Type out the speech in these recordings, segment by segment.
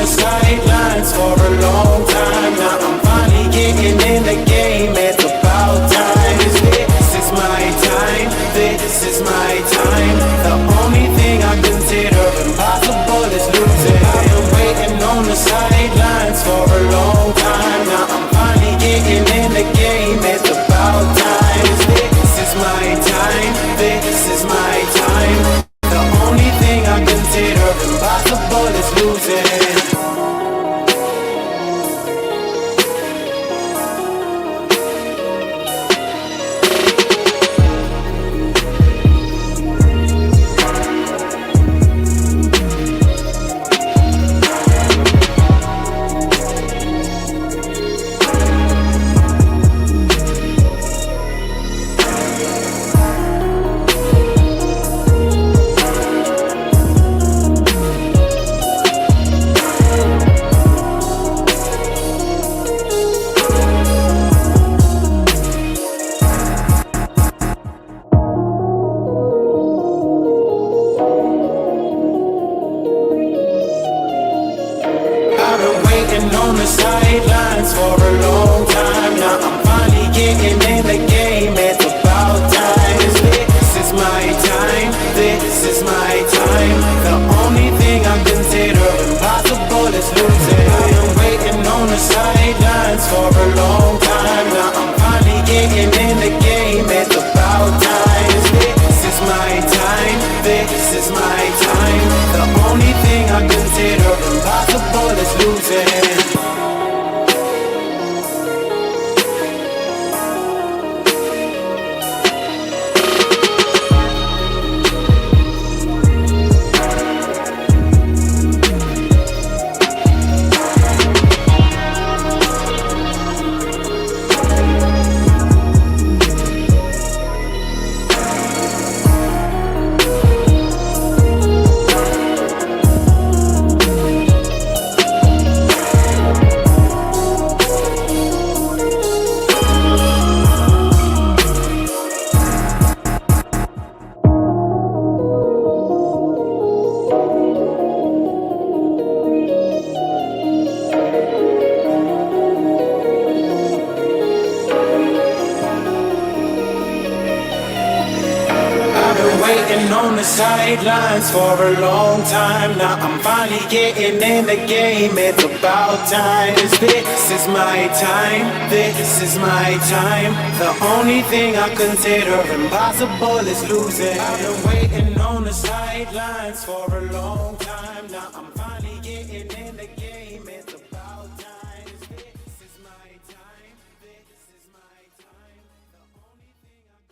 the sidelines for a long time. Now I'm finally getting in the game. It's about time. This is my time. This is my time. The only thing I consider impossible is losing. I've been waiting on the sidelines for a long time. Now I'm finally getting in the game. It's about time. This is my time. This is my time. The only thing I consider impossible is losing. On the sidelines for a long time. Now I'm finally getting in the game. It's about time. This is my time. This is my time. The only thing I consider impossible is losing. I am waiting on the sidelines for a long time. Now I'm finally getting in the game. It's about time. This is my time. This is my time. The only thing I consider impossible is losing. On the sidelines for a long time. Now I'm finally getting in the game. It's about time. This is my time. This is my time. The only thing I consider impossible is losing. I've been waiting on the sidelines for a long time. Now I'm finally getting in the game. It's about time. This is my time. This is my time. The only thing I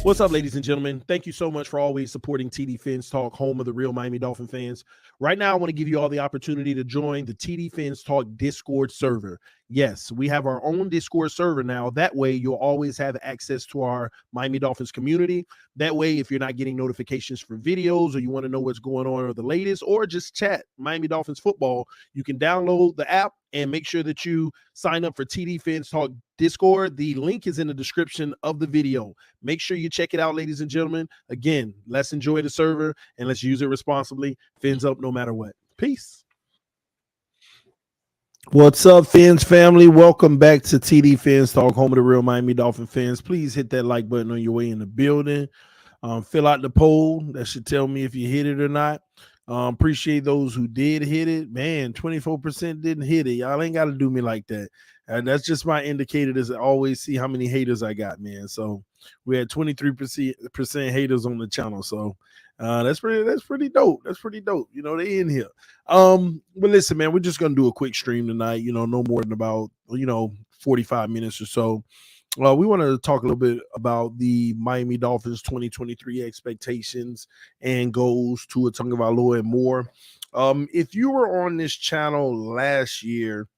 What's up, ladies and gentlemen? Thank you so much for always supporting TD Fins Talk, home of the real Miami Dolphin fans. Right now, I want to give you all the opportunity to join the TD Fins Talk Discord server. Yes, we have our own Discord server now. That way, you'll always have access to our Miami Dolphins community. That way, if you're not getting notifications for videos or you want to know what's going on or the latest or just chat Miami Dolphins football, you can download the app and make sure that you sign up for TD Fins Talk Discord. The link is in the description of the video. Make sure you check it out, ladies and gentlemen. Again, let's enjoy the server and let's use it responsibly. Fins up no matter what. Peace. What's up, Fins family? Welcome back to TD Fins Talk, home of the real Miami Dolphin fans. Please hit that like button on your way in the building. Fill out the poll. That should tell me if you hit it or not. Appreciate those who did hit it. Man, 24% didn't hit it. Y'all ain't got to do me like that. And that's just my indicator to always see how many haters I got, man. So we had 23% haters on the channel. So that's pretty dope. That's pretty dope. You know, they in here. But listen, man, we're just gonna do a quick stream tonight, no more than about 45 minutes or so. We want to talk a little bit about the Miami Dolphins 2023 expectations and goals, Tua Tagovailoa and more. If you were on this channel last year,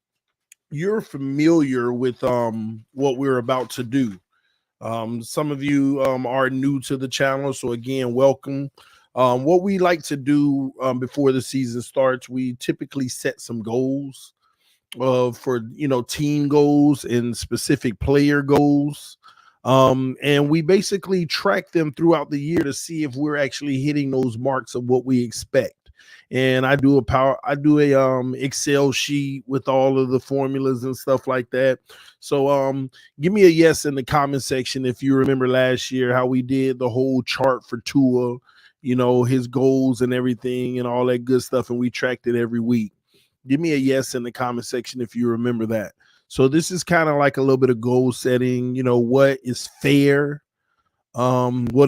you're familiar with what we're about to do. Some of you are new to the channel, so again, welcome. What we like to do before the season starts, we typically set some goals for team goals and specific player goals. And we basically track them throughout the year to see if we're actually hitting those marks of what we expect. And I do a Excel sheet with all of the formulas and stuff like that. So give me a yes in the comment section if you remember last year how we did the whole chart for Tua, his goals and everything and all that good stuff, and we tracked it every week. Give me a yes in the comment section if you remember that. So this is kind of like a little bit of goal setting, what is fair, for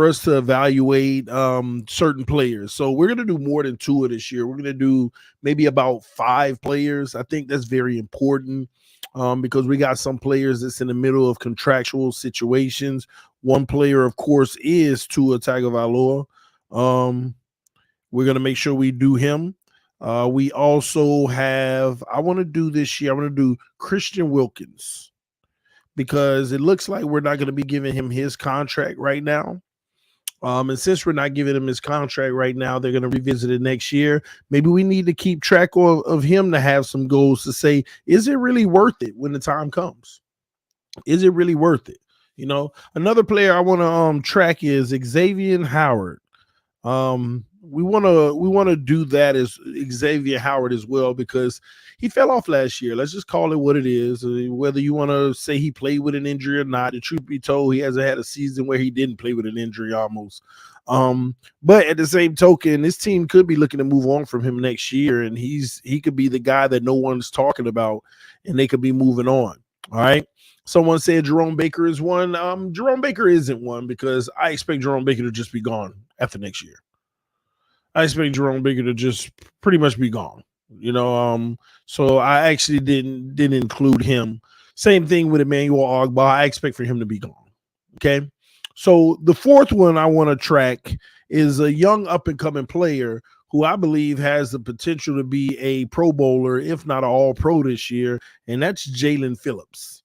us to evaluate certain players. So we're going to do more than two of this year. We're going to do maybe about 5 players. I think that's very important because we got some players that's in the middle of contractual situations. One player, of course, is Tua Tagovailoa. We're going to make sure we do him. We also have, I want to do this year, I want to do Christian Wilkins because it looks like we're not going to be giving him his contract right now. And since we're not giving him his contract right now, they're going to revisit it next year. Maybe we need to keep track of him to have some goals to say, is it really worth it when the time comes? Is it really worth it? Another player I want to track is Xavier Howard. We want to do that as Xavier Howard as well because he fell off last year. Let's just call it what it is. Whether you want to say he played with an injury or not, the truth be told, he hasn't had a season where he didn't play with an injury almost. But at the same token, this team could be looking to move on from him next year, and he could be the guy that no one's talking about, and they could be moving on. All right. Someone said Jerome Baker is one. Jerome Baker isn't one because I expect Jerome Baker to just be gone after next year. I expect Jerome Baker to just pretty much be gone. So I actually didn't include him. Same thing with Emmanuel Ogbah. I expect for him to be gone. Okay. So the fourth one I want to track is a young up and coming player who I believe has the potential to be a Pro Bowler, if not an All Pro this year, and that's Jalen Phillips.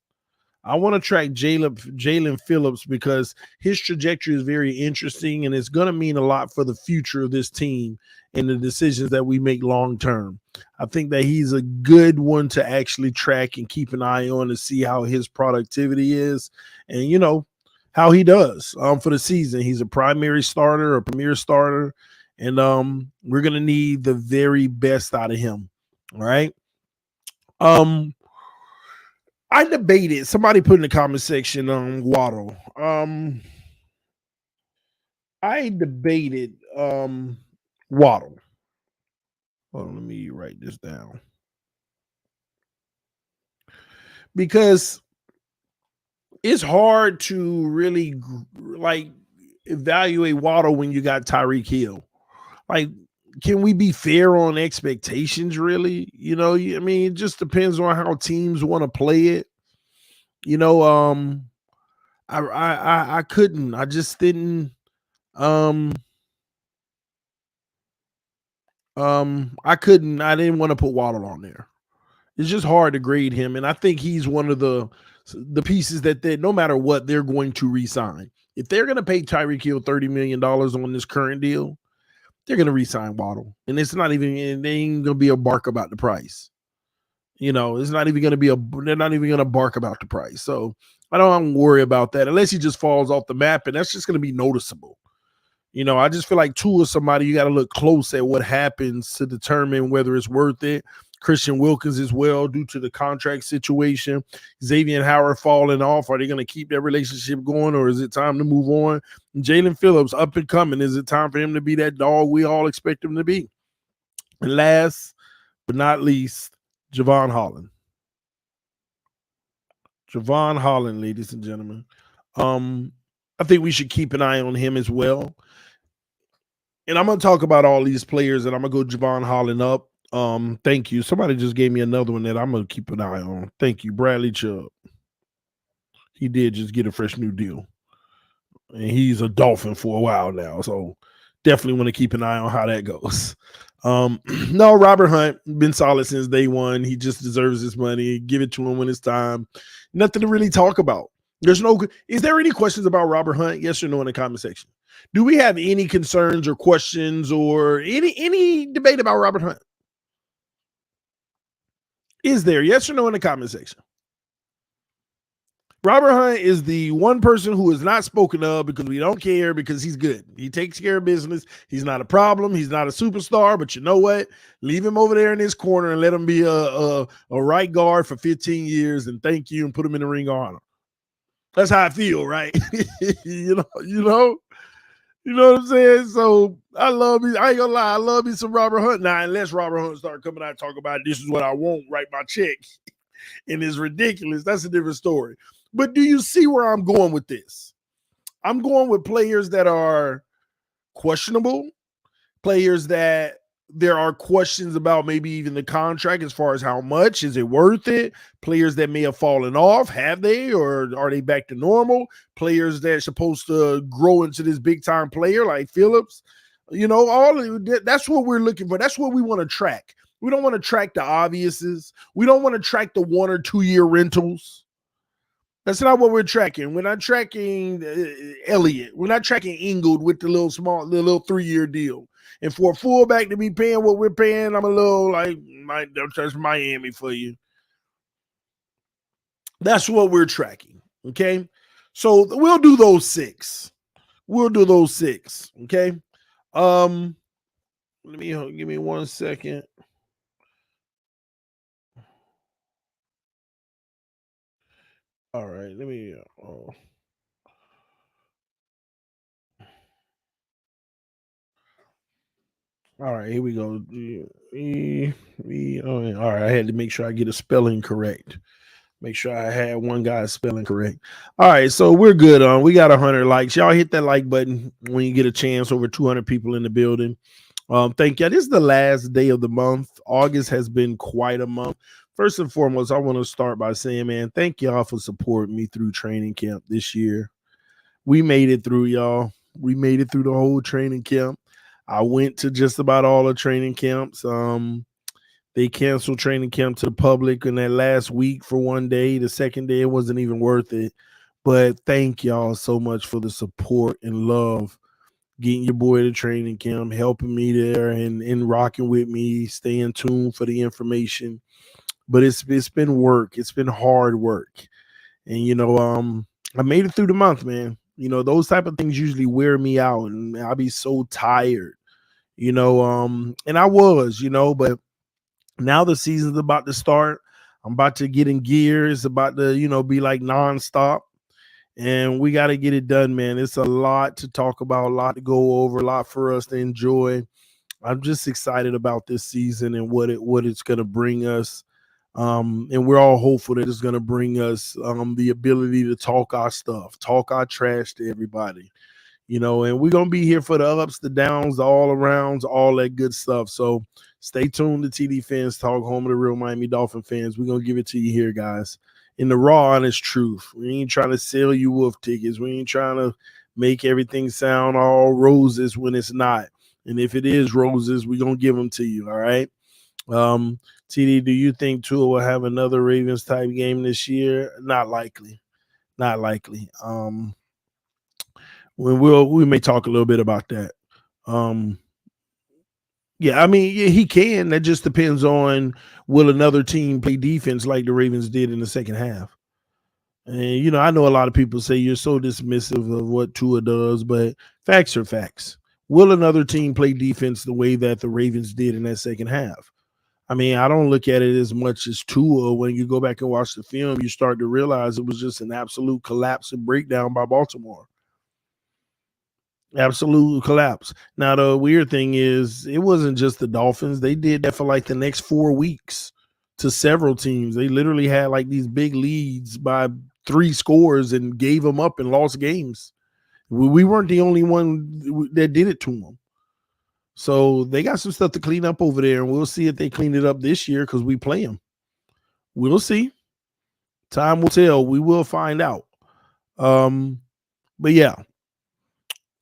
I want to track Jalen Phillips because his trajectory is very interesting, and it's going to mean a lot for the future of this team and the decisions that we make long term. I think that he's a good one to actually track and keep an eye on to see how his productivity is and, how he does for the season. He's a primary starter, a premier starter, and we're going to need the very best out of him. All right. I debated. Somebody put in the comment section on Waddle. I debated Waddle. Hold on, let me write this down. Because it's hard to really evaluate Waddle when you got Tyreek Hill. Can we be fair on expectations, really? I mean, it just depends on how teams want to play it. I couldn't. I just didn't. I couldn't. I didn't want to put Waddle on there. It's just hard to grade him, and I think he's one of the pieces that no matter what they're going to re-sign. If they're going to pay Tyreek Hill $30 million on this current deal, they're going to re-sign Waddle, and it's not even. They ain't going to be a bark about the price. It's not even going to be they're not even going to bark about the price. So I don't worry about that unless he just falls off the map, and that's just going to be noticeable. I just feel like Tua is somebody you got to look close at what happens to determine whether it's worth it. Christian Wilkins as well, due to the contract situation. Xavier Howard falling off. Are they going to keep that relationship going, or is it time to move on? Jalen Phillips, up and coming. Is it time for him to be that dog we all expect him to be? And last but not least, Javon Holland. Javon Holland, ladies and gentlemen. I think we should keep an eye on him as well. And I'm going to talk about all these players, and I'm going to go Javon Holland up. Thank you. Somebody just gave me another one that I'm going to keep an eye on. Thank you, Bradley Chubb. He did just get a fresh new deal. And he's a Dolphin for a while now. So definitely want to keep an eye on how that goes. No, Robert Hunt, been solid since day one. He just deserves his money. Give it to him when it's time. Nothing to really talk about. Is there any questions about Robert Hunt? Yes or no in the comment section. Do we have any concerns or questions or any debate about Robert Hunt? Is there? Yes or no in the comment section. Robert Hunt is the one person who is not spoken of because we don't care because he's good. He takes care of business. He's not a problem. He's not a superstar, but you know what? Leave him over there in his corner and let him be a right guard for 15 years and thank you and put him in the ring of honor. That's how I feel, right? You know what I'm saying? So I love me. I ain't gonna lie, I love me some Robert Hunt. Now, unless Robert Hunt start coming out and talk about this is what I want, write my check, and it's ridiculous. That's a different story. But do you see where I'm going with this? I'm going with players that are questionable, players that there are questions about maybe even the contract as far as how much is it worth it, players that may have fallen off, have they, or are they back to normal, players that are supposed to grow into this big time player like Phillips, all of that's what we're looking for. That's what we want to track. We don't want to track the obviouses. We don't want to track the 1 or 2 year rentals. That's not what we're tracking. We're not tracking Elliott. We're not tracking Ingold with the little 3-year deal. And for a fullback to be paying what we're paying, I'm a little like, that's Miami for you. That's what we're tracking. Okay. So we'll do those 6. Okay. Give me 1 second. All right. All right, here we go. All right, I had to make sure I get a spelling correct. Make sure I had one guy spelling correct. All right, so we're good on. We got 100 likes. Y'all hit that like button when you get a chance. Over 200 people in the building. Thank you. This is the last day of the month. August has been quite a month. First and foremost, I want to start by saying, man, thank y'all for supporting me through training camp this year. We made it through, y'all. We made it through the whole training camp. I went to just about all the training camps. They canceled training camp to the public in that last week for one day. The second day, it wasn't even worth it. But thank y'all so much for the support and love, getting your boy to training camp, helping me there and rocking with me, staying tuned for the information. But it's been work. It's been hard work. And I made it through the month, man. Those type of things usually wear me out and I'll be so tired. And I was, but now the season's about to start. I'm about to get in gear. It's about to, be like nonstop. And we got to get it done, man. It's a lot to talk about, a lot to go over, a lot for us to enjoy. I'm just excited about this season and what it's going to bring us. And we're all hopeful that it's going to bring us the ability to talk our stuff, talk our trash to everybody. And we're going to be here for the ups, the downs, the all arounds, all that good stuff. So stay tuned to TD Fans Talk, home of the real Miami Dolphin fans. We're going to give it to you here, guys, in the raw, honest truth. We ain't trying to sell you wolf tickets. We ain't trying to make everything sound all roses when it's not. And if it is roses, we're going to give them to you, all right? TD, do you think Tua will have another Ravens type game this year? Not likely. Not likely. We may talk a little bit about that. Yeah, I mean, yeah, he can. That just depends on will another team play defense like the Ravens did in the second half. And I know a lot of people say you're so dismissive of what Tua does, but facts are facts. Will another team play defense the way that the Ravens did in that second half? I mean, I don't look at it as much as Tua. When you go back and watch the film, you start to realize it was just an absolute collapse and breakdown by Baltimore. Absolute collapse. Now, the weird thing is, it wasn't just the Dolphins. They did that for like the next 4 weeks to several teams. They literally had like these big leads by 3 scores and gave them up and lost games. We weren't the only one that did it to them. So they got some stuff to clean up over there, and we'll see if they clean it up this year because we play them. We'll see. Time will tell. We will find out. But yeah,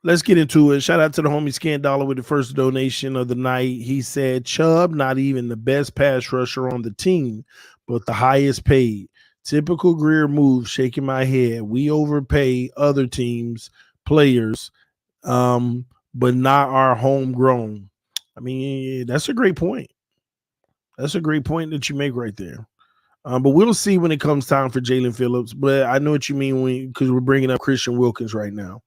let's get into it. Shout out to the homie Scandala with the first donation of the night. He said, Chubb, not even the best pass rusher on the team, but the highest paid. Typical Greer move, shaking my head. We overpay other teams' players, but not our homegrown. I mean, that's a great point. That's a great point that you make right there. But we'll see when it comes time for Jalen Phillips. But I know what you mean because we're bringing up Christian Wilkins right now.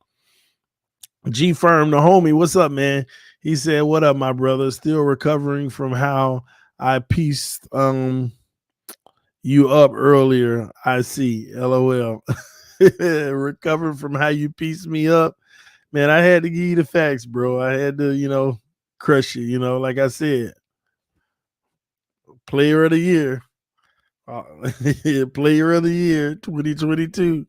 G Firm, the homie, what's up, man? He said, "What up, my brother? Still recovering from how I pieced you up earlier. I see. LOL. Recovering from how you pieced me up, man. I had to give you the facts, bro. I had to, crush you. Like I said, Player of the Year, Player of the Year, 2022.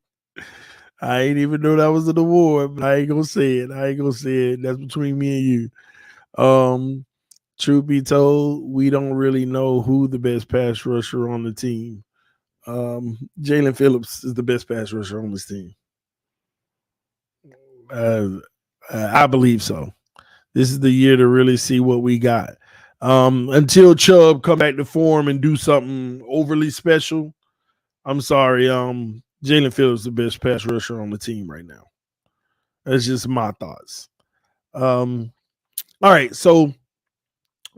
I ain't even know that was an award, but I ain't gonna say it. That's between me and you. Truth be told, we don't really know who the best pass rusher on the team. Jalen Phillips is the best pass rusher on this team. I believe so. This is the year to really see what we got. Until Chubb come back to form and do something overly special, I'm sorry. Jalen Phillips is the best pass rusher on the team right now. That's just my thoughts. All right, so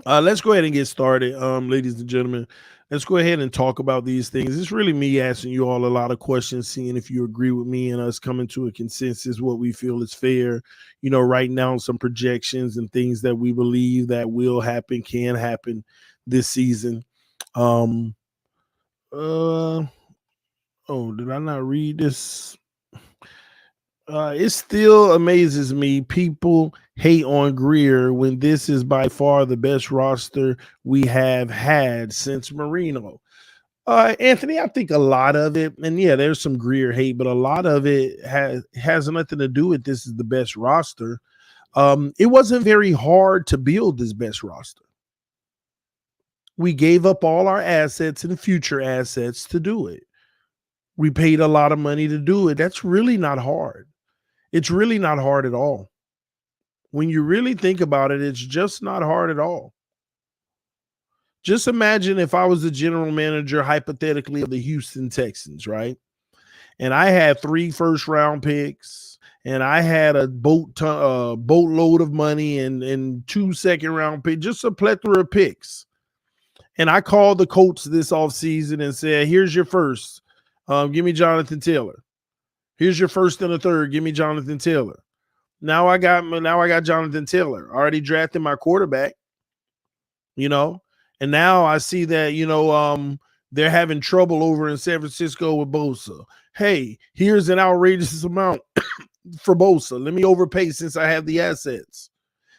let's go ahead and get started, ladies and gentlemen. Let's go ahead and talk about these things. It's really me asking you all a lot of questions, seeing if you agree with me and us coming to a consensus, what we feel is fair. Right now, some projections and things that we believe that will happen, can happen this season. Oh, did I not read this? It still amazes me people hate on Greer when this is by far the best roster we have had since Marino. Anthony, I think a lot of it, and yeah, there's some Greer hate, but a lot of it has nothing to do with this is the best roster. It wasn't very hard to build this best roster. We gave up all our assets and future assets to do it. We paid a lot of money to do it. That's really not hard. It's really not hard at all. When you really think about it, it's just not hard at all. Just imagine if I was the general manager, hypothetically, of the Houston Texans, right? And I had 3 first-round picks, and I had a boatload of money and 2 second-round picks, just a plethora of picks. And I called the Colts this offseason and said, here's your first. Give me Jonathan Taylor. Here's your first and a third. Give me Jonathan Taylor. Now I got Jonathan Taylor. I already drafted my quarterback, and now I see that, they're having trouble over in San Francisco with Bosa. Hey, here's an outrageous amount for Bosa. Let me overpay since I have the assets.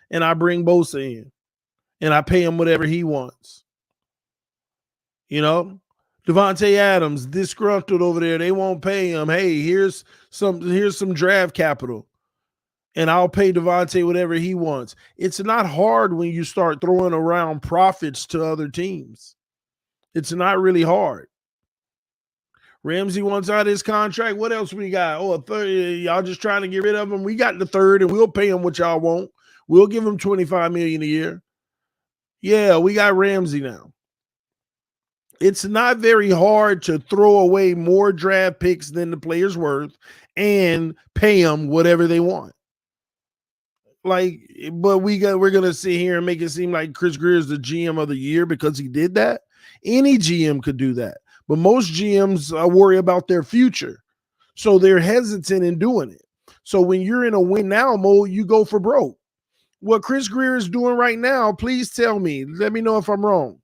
And I bring Bosa in and I pay him whatever he wants. Devontae Adams, disgruntled over there. They won't pay him. Hey, here's some draft capital. And I'll pay Devontae whatever he wants. It's not hard when you start throwing around profits to other teams. It's not really hard. Ramsey wants out his contract. What else we got? Oh, a third. Y'all just trying to get rid of him. We got the third, and we'll pay him what y'all want. We'll give him $25 million a year. Yeah, we got Ramsey now. It's not very hard to throw away more draft picks than the player's worth and pay them whatever they want. But we're gonna sit here and make it seem like Chris Greer is the GM of the year because he did that. Any GM could do that, but most GMs worry about their future, so they're hesitant in doing it. So when you're in a win now mode, you go for broke. What Chris Greer is doing right now, please tell me. Let me know if I'm wrong.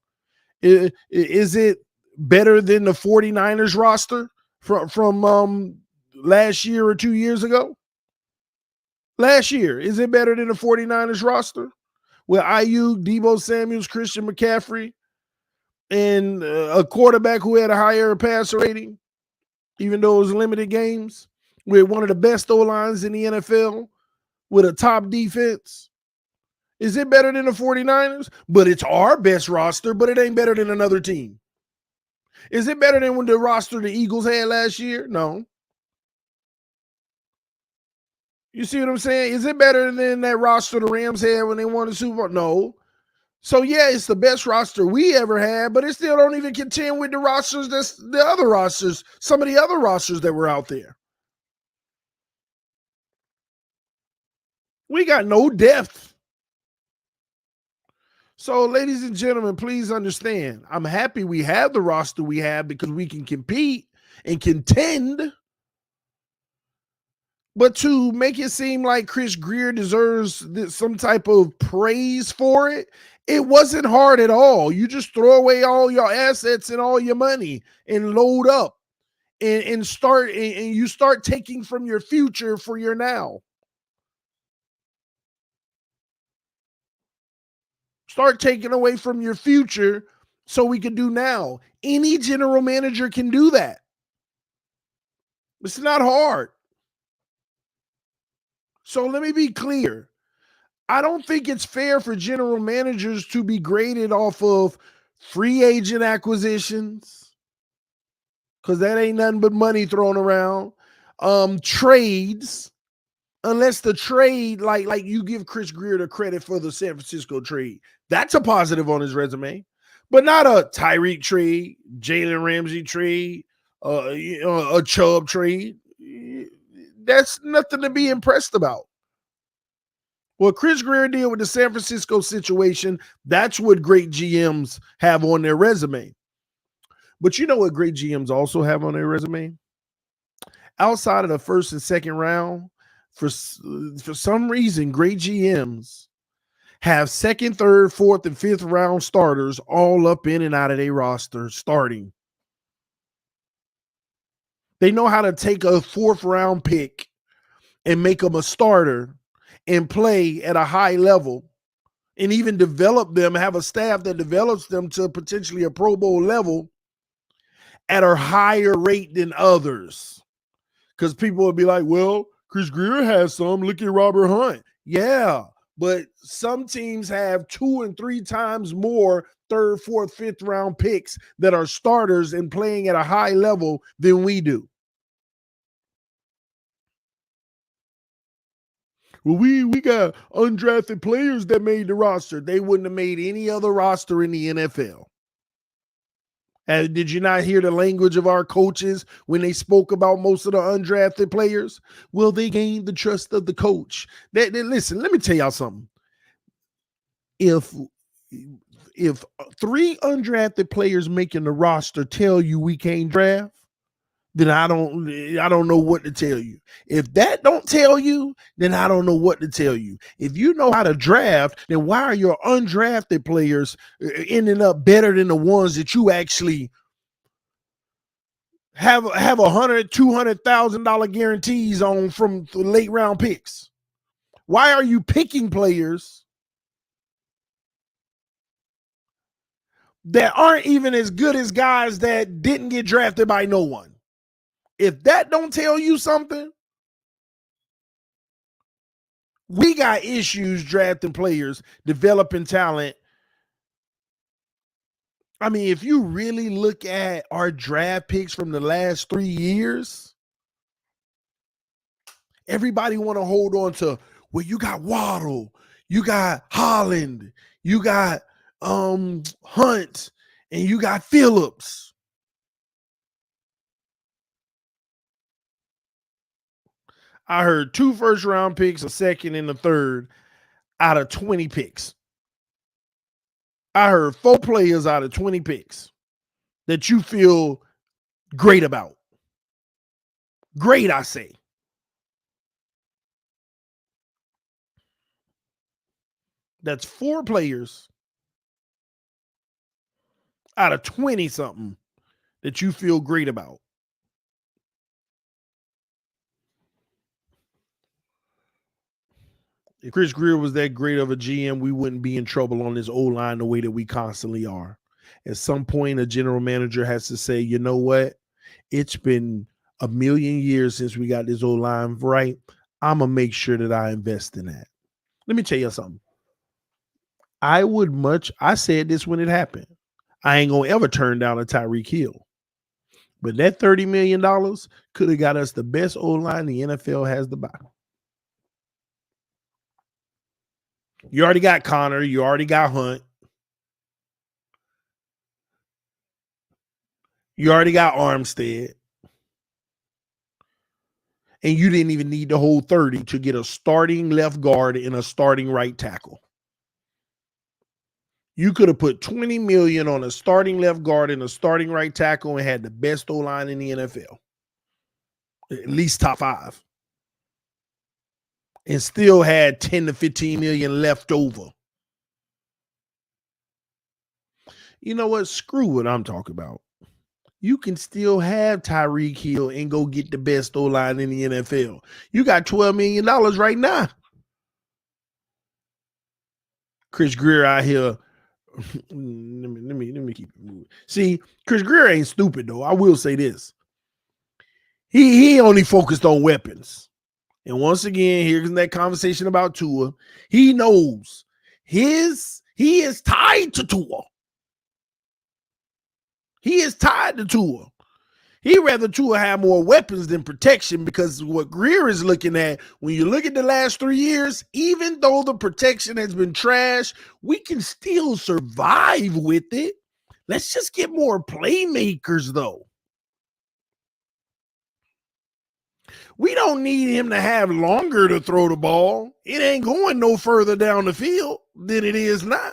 Is it better than the 49ers roster from last year or 2 years ago? Last year, is it better than the 49ers roster? With Ayuk, Deebo Samuels, Christian McCaffrey, and a quarterback who had a higher passer rating, even though it was limited games, with one of the best O-lines in the NFL, with a top defense. Is it better than the 49ers? But it's our best roster, but it ain't better than another team. Is it better than the roster the Eagles had last year? No. You see what I'm saying? Is it better than that roster the Rams had when they won the Super Bowl? No. So, yeah, it's the best roster we ever had, but it still don't even contend with the rosters that's the other rosters, some of the other rosters that were out there. We got no depth. So, ladies and gentlemen, please understand, I'm happy we have the roster we have because we can compete and contend. But to make it seem like Chris Greer deserves some type of praise for it, it wasn't hard at all. You just throw away all your assets and all your money and load up and start and you start taking from your future for your now. Start taking away from your future so we can do now. Any general manager can do that. It's not hard. So let me be clear. I don't think it's fair for general managers to be graded off of free agent acquisitions, because that ain't nothing but money thrown around. Trades, unless the trade, like you give Chris Greer the credit for the San Francisco trade. That's a positive on his resume, but not a Tyreek trade, Jalen Ramsey trade, a Chubb trade. That's nothing to be impressed about. What Chris Greer did with the San Francisco situation, that's what great GMs have on their resume. But you know what great GMs also have on their resume? Outside of the first and second round, for some reason, great GMs have second, third, fourth, and fifth round starters all up in and out of their roster starting. They know how to take a fourth round pick and make them a starter and play at a high level and even develop them, have a staff that develops them to potentially a Pro Bowl level at a higher rate than others. Because people will be like, well, Chris Greer has some. Look at Robert Hunt. Yeah, but some teams have 2 and 3 times more third, fourth, fifth round picks that are starters and playing at a high level than we do. Well, we got undrafted players that made the roster. They wouldn't have made any other roster in the NFL. And did you not hear the language of our coaches when they spoke about most of the undrafted players? Well, they gained the trust of the coach. Listen, let me tell y'all something. If 3 undrafted players making the roster tell you we can't draft, then I don't know what to tell you. If that don't tell you, then I don't know what to tell you. If you know how to draft, then why are your undrafted players ending up better than the ones that you actually have $100,000-$200,000 guarantees on from late round picks? Why are you picking players that aren't even as good as guys that didn't get drafted by no one? If that don't tell you something, we got issues drafting players, developing talent. I mean, if you really look at our draft picks from the last 3 years, everybody want to hold on to, well, you got Waddle, you got Holland, you got Hunt, and you got Phillips. I heard 2 first round picks, a second and a third out of 20 picks. I heard 4 players out of 20 picks that you feel great about. Great, I say. That's 4 players out of 20 something that you feel great about. If Chris Greer was that great of a GM, we wouldn't be in trouble on this O-line the way that we constantly are. At some point, a general manager has to say, you know what? It's been a million years since we got this O-line right. I'm going to make sure that I invest in that. Let me tell you something. I said this when it happened. I ain't going to ever turn down a Tyreek Hill. But that $30 million could have got us the best O-line the NFL has to buy. You already got Connor. You already got Hunt. You already got Armstead. And you didn't even need the whole 30 to get a starting left guard and a starting right tackle. You could have put $20 million on a starting left guard and a starting right tackle and had the best O-line in the NFL, at least top 5, and still had 10 to 15 million left over. You know what? Screw what I'm talking about. You can still have Tyreek Hill and go get the best O-line in the NFL. You got $12 million right now. Chris Greer out here. let me keep it moving. See, Chris Greer ain't stupid though. I will say this. He only focused on weapons. And once again, here's that conversation about Tua. He knows he is tied to Tua. He is tied to Tua. He'd rather Tua have more weapons than protection, because what Greer is looking at, when you look at the last 3 years, even though the protection has been trash, we can still survive with it. Let's just get more playmakers, though. We don't need him to have longer to throw the ball. It ain't going no further down the field than it is now.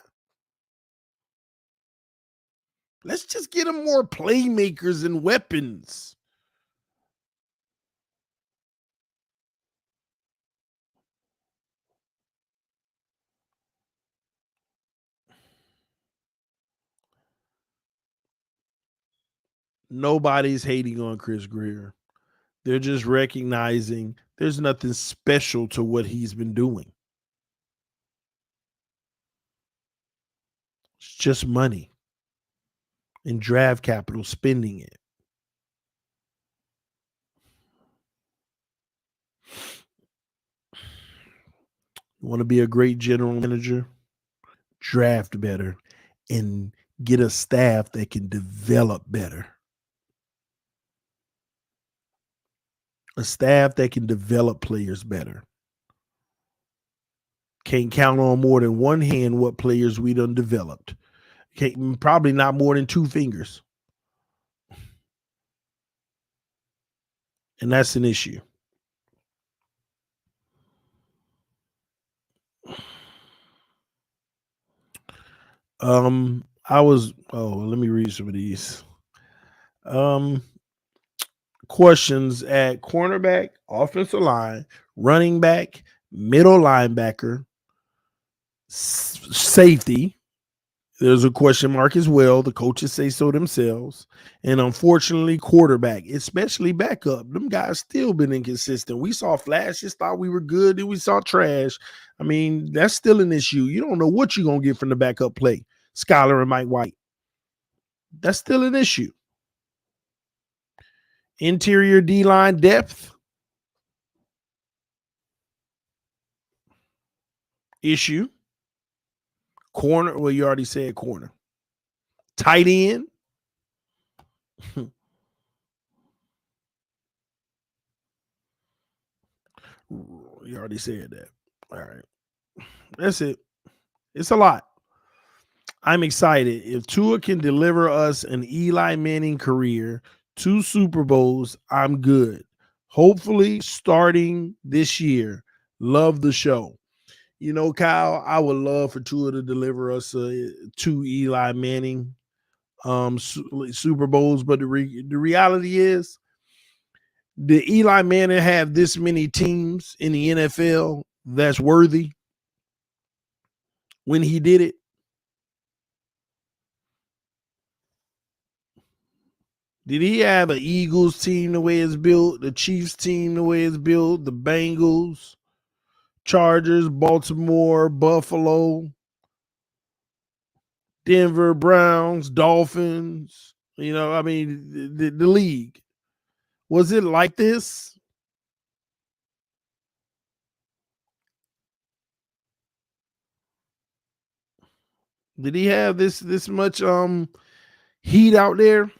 Let's just get him more playmakers and weapons. Nobody's hating on Chris Greer. They're just recognizing there's nothing special to what he's been doing. It's just money and draft capital spending it. You want to be a great general manager? Draft better and get a staff that can develop better. A staff that can develop players better. Can't count on more than one hand what players we done developed. Probably not more than 2 fingers. And that's an issue. Let me read some of these. Questions at cornerback, offensive line, running back, middle linebacker, safety. There's a question mark as well. The coaches say so themselves. And unfortunately, quarterback, especially backup. Them guys still been inconsistent. We saw flashes, thought we were good, then we saw trash. I mean, that's still an issue. You don't know what you're going to get from the backup play. Skylar and Mike White. That's still an issue. Interior D-line depth. Issue. Corner, well, you already said corner. Tight end. You already said that. All right. That's it. It's a lot. I'm excited. If Tua can deliver us an Eli Manning career, 2 Super Bowls, I'm good. Hopefully starting this year. Love the show. You know, Kyle, I would love for Tua to deliver us 2 Eli Manning Super Bowls, but the reality is, did Eli Manning have this many teams in the NFL that's worthy when he did it? Did he have an Eagles team the way it's built, the Chiefs team the way it's built, the Bengals, Chargers, Baltimore, Buffalo, Denver, Browns, Dolphins? You know, I mean, the league. Was it like this? Did he have this much heat out there?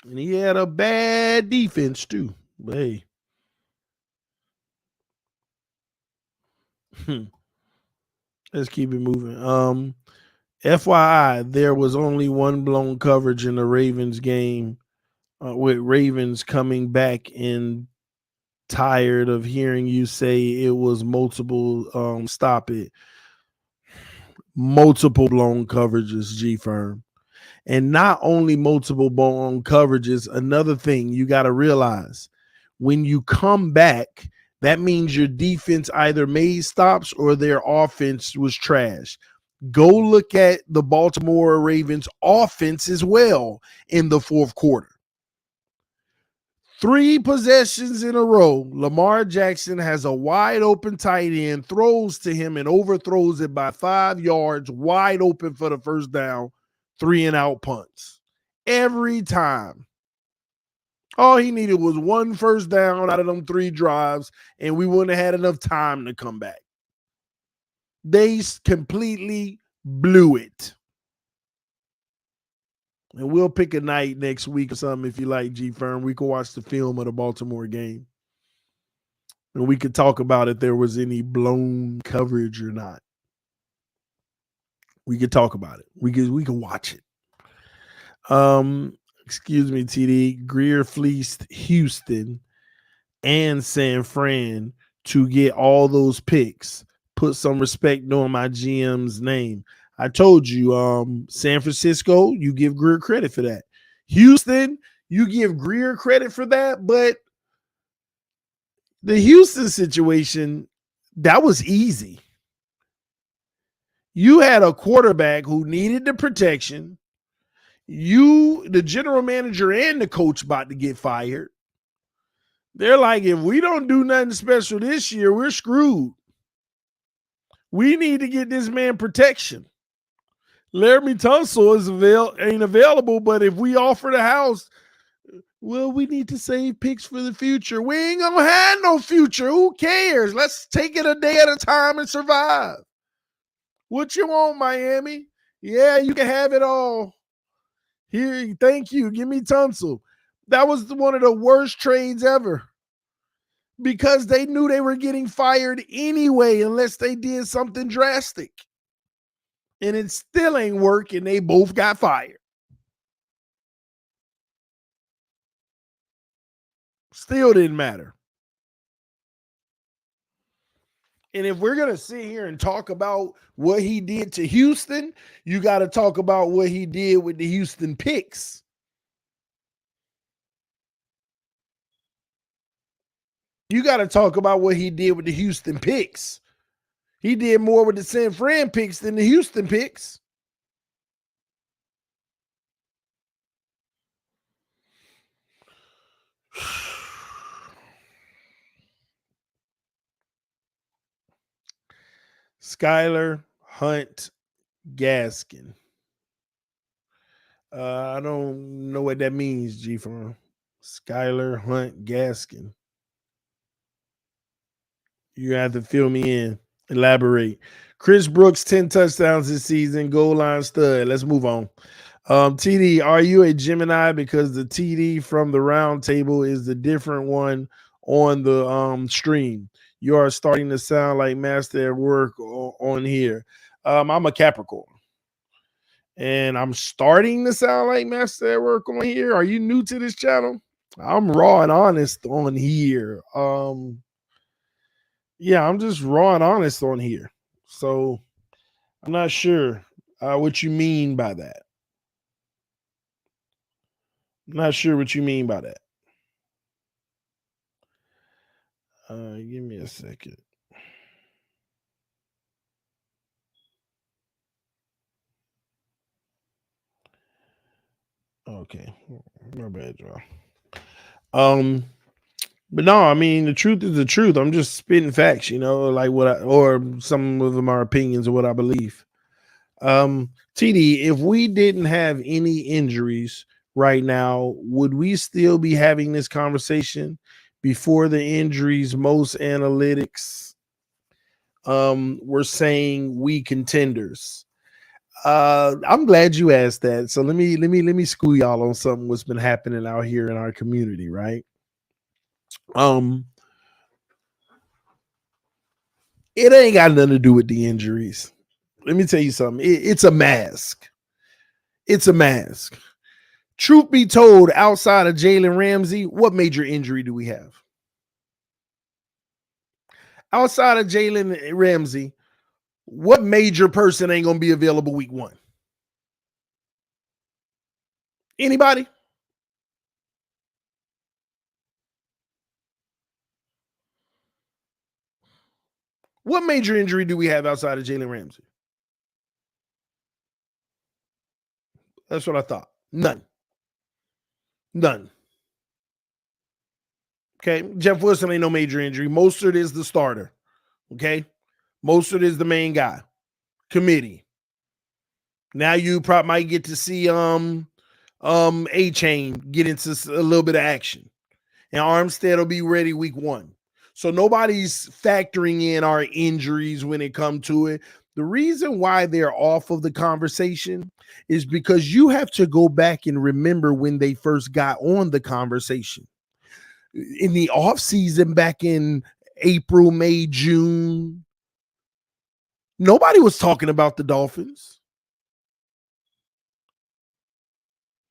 And he had a bad defense too. But hey. Let's keep it moving. FYI, there was only one blown coverage in the Ravens game, with Ravens coming back in tired of hearing you say it was multiple multiple blown coverages, G Firm. And not only multiple blown coverages, another thing you got to realize, when you come back, that means your defense either made stops or their offense was trash. Go look at the Baltimore Ravens offense as well in the fourth quarter. 3 possessions in a row, Lamar Jackson has a wide open tight end, throws to him and overthrows it by 5 yards, wide open for the first down, 3 and out punts. Every time. All he needed was 1 first down out of them 3 drives, and we wouldn't have had enough time to come back. They completely blew it. And we'll pick a night next week or something if you like, G Firm. We can watch the film of the Baltimore game. And we could talk about if there was any blown coverage or not. We could talk about it. We can watch it. Excuse me, TD. Greer fleeced Houston and San Fran to get all those picks. Put some respect on my GM's name. I told you, San Francisco, you give Greer credit for that. Houston, you give Greer credit for that, but the Houston situation, that was easy. You had a quarterback who needed the protection. You, the general manager and the coach, about to get fired. They're like, if we don't do nothing special this year, we're screwed. We need to get this man protection. Laramie Tunsil ain't available, but if we offer the house, well, we need to save picks for the future. We ain't gonna have no future. Who cares? Let's take it a day at a time and survive. What you want, Miami? Yeah, you can have it all. Here, thank you. Give me Tunsil. That was one of the worst trades ever because they knew they were getting fired anyway unless they did something drastic. And it still ain't work, and they both got fired. Still didn't matter. And if we're going to sit here and talk about what he did to Houston, you got to talk about what he did with the Houston picks. You got to talk about what he did with the Houston picks. He did more with the San Fran picks than the Houston picks. Skyler Hunt Gaskin. I don't know what that means, G Firm. Skyler Hunt Gaskin. You have to fill me in. Elaborate. Chris Brooks, 10 touchdowns this season. Goal line stud. Let's move on. TD, are you a Gemini? Because the TD from the round table is the different one on the stream. You are starting to sound like master at work on here. I'm a Capricorn. And I'm starting to sound like master at work on here. Are you new to this channel? I'm raw and honest on here. Yeah, I'm just raw and honest on here. So I'm not sure what you mean by that. I'm not sure what you mean by that. Give me a second. Okay, my bad, y'all. But no, I mean the truth is the truth. I'm just spitting facts, like or some of them are opinions of what I believe. TD, if we didn't have any injuries right now, would we still be having this conversation? Before the injuries, most analytics were saying we contenders. I'm glad you asked that. So let me school y'all on something what's been happening out here in our community, right? It ain't got nothing to do with the injuries. Let me tell you something. It's a mask. It's a mask. Truth be told, outside of Jalen Ramsey, what major injury do we have? outside of Jalen Ramsey, what major person ain't going to be available week 1? Anybody? What major injury do we have outside of Jalen Ramsey? That's what I thought. None. Okay. Jeff Wilson ain't no major injury. Mostert is the starter. Okay. Mostert is the main guy. Committee. Now you probably might get to see A-Chain get into a little bit of action. And Armstead will be ready week 1. So nobody's factoring in our injuries when it comes to it. The reason why they're off of the conversation is because you have to go back and remember when they first got on the conversation. In the offseason back in April, May, June, nobody was talking about the Dolphins.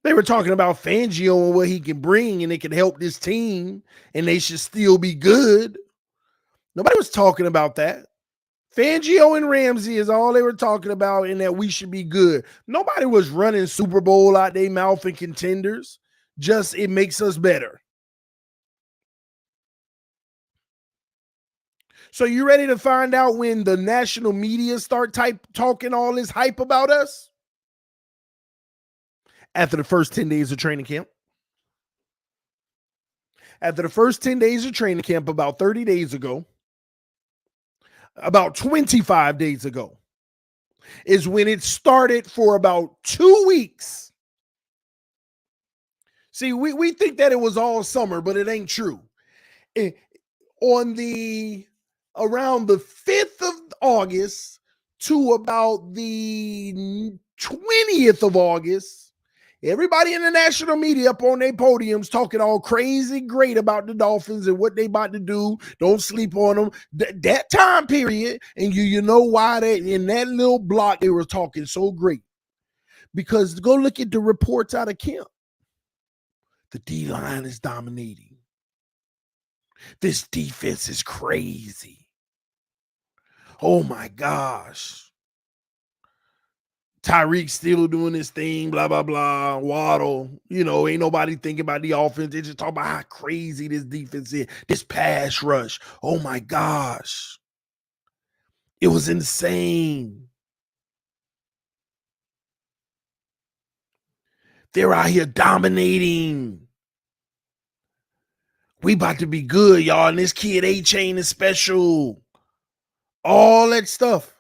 They were talking about Fangio and what he can bring, and it can help this team, and they should still be good. Nobody was talking about that. Fangio and Ramsey is all they were talking about, and that we should be good. Nobody was running Super Bowl out their mouth and contenders. Just it makes us better. So you ready to find out when the national media start talking all this hype about us? After the first 10 days of training camp. After the first 10 days of training camp, about 30 days ago, about 25 days ago, is when it started for about 2 weeks. See, we think that it was all summer, but it ain't true. Around the 5th of August to about the 20th of August, everybody in the national media up on their podiums talking all crazy great about the Dolphins and what they about to do. Don't sleep on them. That time period, and you know why they in that little block they were talking so great. Because go look at the reports out of camp. The D-line is dominating. This defense is crazy. Oh my gosh. Tyreek still doing his thing, blah, blah, blah. Waddle, ain't nobody thinking about the offense. They just talk about how crazy this defense is. This pass rush. Oh my gosh. It was insane. They're out here dominating. We about to be good, y'all. And this kid A-Chain is special. All that stuff.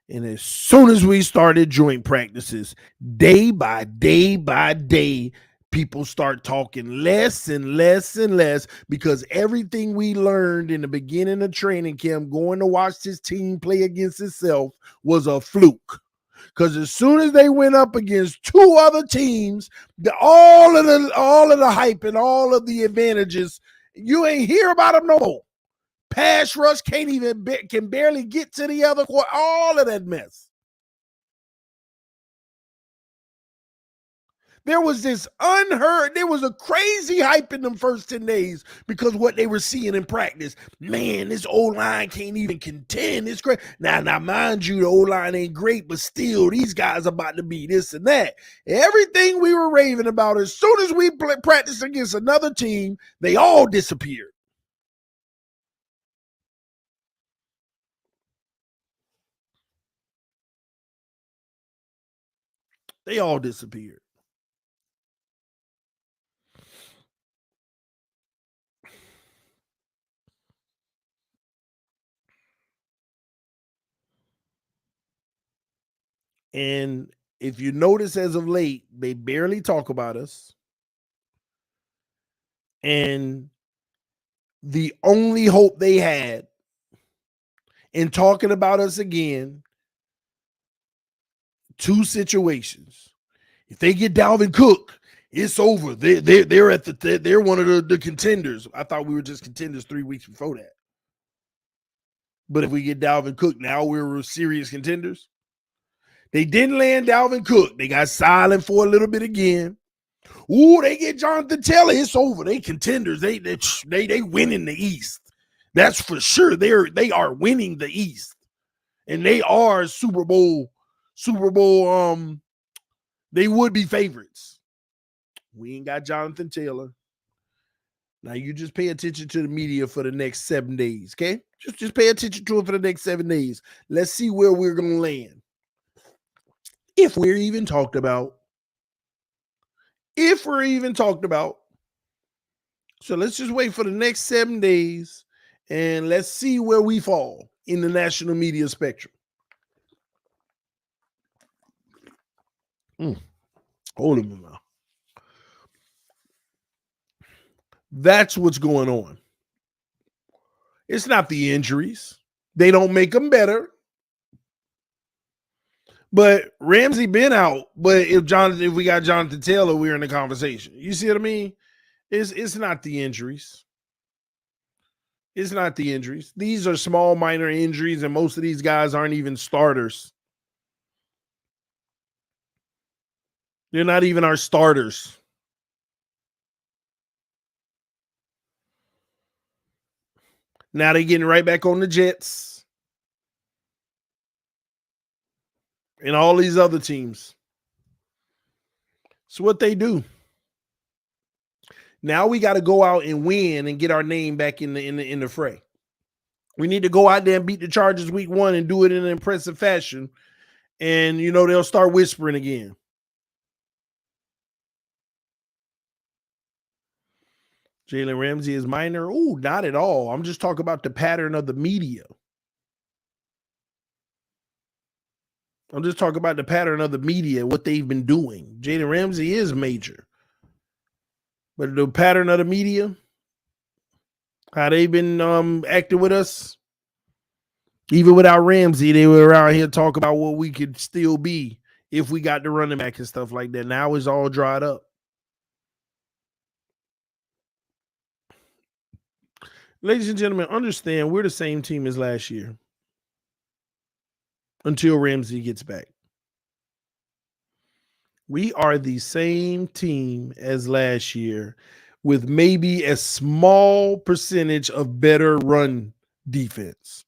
And as soon as we started joint practices, day by day, people start talking less and less and less because everything we learned in the beginning of training camp, going to watch this team play against itself, was a fluke. Because as soon as they went up against 2 other teams, all of the hype and all of the advantages, you ain't hear about them no more. Pass rush can barely get to the other quarter. All of that mess. There was there was a crazy hype in them first 10 days because what they were seeing in practice. Man, this O-line can't even contend. It's great. Now, mind you, the O-line ain't great, but still, these guys are about to be this and that. Everything we were raving about, as soon as we practiced against another team, they all disappeared. They all disappeared. And if you notice as of late, they barely talk about us. And the only hope they had in talking about us again, 2 situations. If they get Dalvin Cook, it's over. They're one of the contenders. I thought we were just contenders 3 weeks before that. But if we get Dalvin Cook, now we're serious contenders. They didn't land Dalvin Cook. They got silent for a little bit again. Ooh, they get Jonathan Taylor. It's over. They contenders. They win in the East. That's for sure. They are winning the East, and they are Super Bowl. They would be favorites. We ain't got Jonathan Taylor. Now you just pay attention to the media for the next 7 days, okay? Just pay attention to it for the next 7 days. Let's see where we're gonna land. If we're even talked about. So let's just wait for the next 7 days and let's see where we fall in the national media spectrum. Hold on now. That's what's going on. It's not the injuries. They don't make them better. But Ramsey been out. But if we got Jonathan Taylor, we're in the conversation. You see what I mean? It's not the injuries. It's not the injuries. These are small, minor injuries, and most of these guys aren't even starters. They're not even our starters. Now they're getting right back on the Jets and all these other teams. It's what they do. Now we got to go out and win and get our name back in the fray. We need to go out there and beat the Chargers week 1 and do it in an impressive fashion. And, they'll start whispering again. Jalen Ramsey is minor? Oh, not at all. I'm just talking about the pattern of the media. What they've been doing. Jalen Ramsey is major. But the pattern of the media, how they've been acting with us, even without Ramsey, they were around here talking about what we could still be if we got the running back and stuff like that. Now it's all dried up. Ladies and gentlemen, understand we're the same team as last year until Ramsey gets back. We are the same team as last year with maybe a small percentage of better run defense.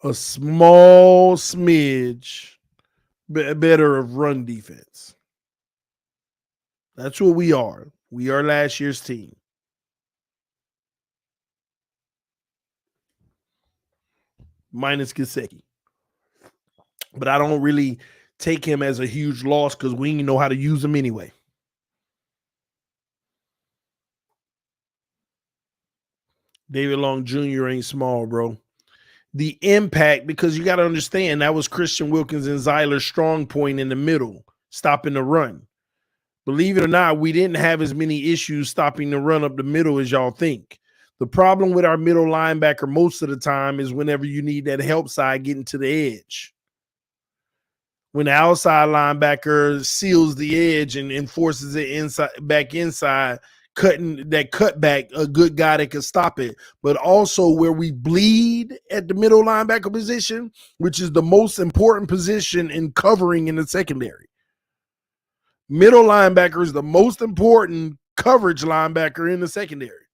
A small smidge better of run defense. That's what we are. We are last year's team. Minus Gesicki. But I don't really take him as a huge loss because we didn't know how to use him anyway. David Long Jr. ain't small, bro. The impact, because you got to understand, that was Christian Wilkins and Zyler's strong point in the middle, stopping the run. Believe it or not, we didn't have as many issues stopping the run up the middle as y'all think. The problem with our middle linebacker most of the time is whenever you need that help side getting to the edge. When the outside linebacker seals the edge and forces it back inside, cutting that cutback, a good guy that can stop it. But also where we bleed at the middle linebacker position, which is the most important position in covering in the secondary. Middle linebacker is the most important coverage linebacker in the secondary.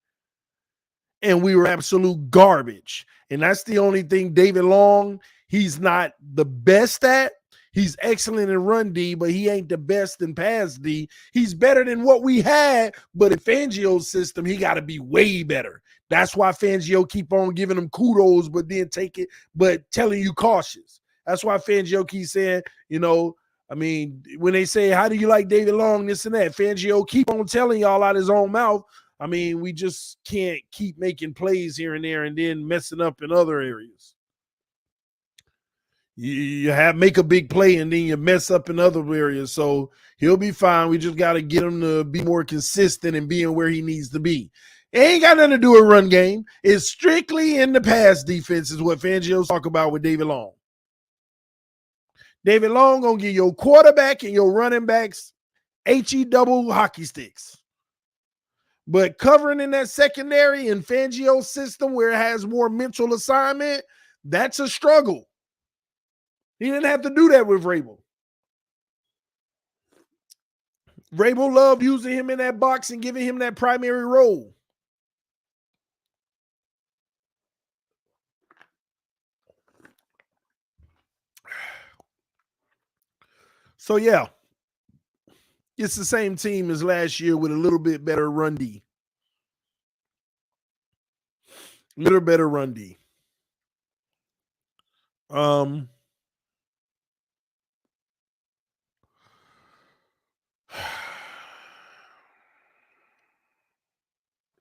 And we were absolute garbage. And that's the only thing David Long, he's not the best at. He's excellent in run D, but he ain't the best in pass D. He's better than what we had, but in Fangio's system, he got to be way better. That's why Fangio keep on giving him kudos, but then telling you cautious. That's why Fangio keeps saying, when they say, how do you like David Long, this and that, Fangio keep on telling y'all out his own mouth. We just can't keep making plays here and there and then messing up in other areas. You make a big play and then you mess up in other areas. So he'll be fine. We just got to get him to be more consistent and being where he needs to be. It ain't got nothing to do with run game. It's strictly in the pass defense is what Fangio's talk about with David Long. David Long going to give your quarterback and your running backs HE double hockey sticks. But covering in that secondary in Fangio's system where it has more mental assignment, that's a struggle. He didn't have to do that with Vrabel. Vrabel loved using him in that box and giving him that primary role. So, yeah, it's the same team as last year with a little bit better run D. Little better run D.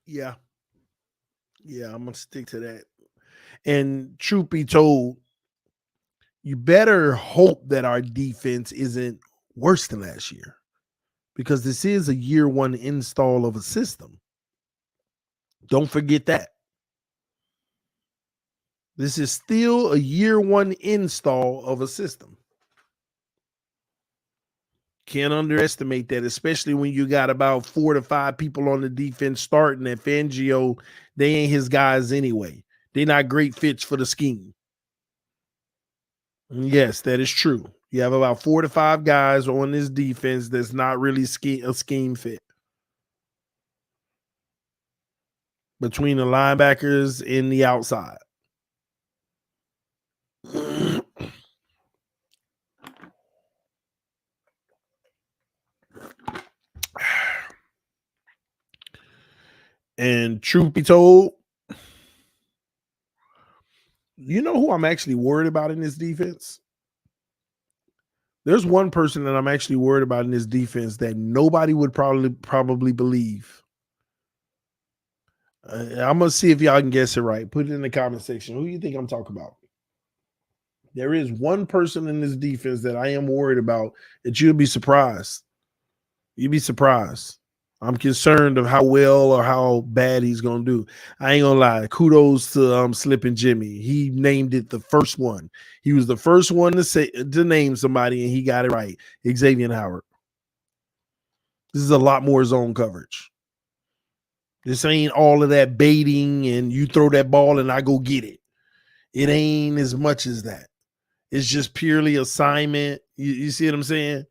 Yeah. Yeah, I'm gonna stick to that. And truth be told, you better hope that our defense isn't worse than last year, because this is a year one install of a system. Don't forget that. This is still a year one install of a system. Can't underestimate that, especially when you got about 4 to 5 people on the defense starting at Fangio. They ain't his guys anyway. They're not great fits for the scheme. Yes, that is true. You have about 4 to 5 guys on this defense that's not really a scheme fit. Between the linebackers and the outside. And truth be told, you know who I'm actually worried about in this defense? There's one person that I'm actually worried about in this defense that nobody would probably believe. I'm gonna see if y'all can guess it right. Put it in the comment section. Who do you think I'm talking about? There is one person in this defense that I am worried about that you'll be surprised. You'd be surprised. I'm concerned of how well or how bad he's gonna do. I ain't gonna lie. Kudos to Slippin' Jimmy. He named it the first one. He was the first one to name somebody, and he got it right. Xavier Howard. This is a lot more zone coverage. This ain't all of that baiting and you throw that ball and I go get it. It ain't as much as that. It's just purely assignment. You see what I'm saying?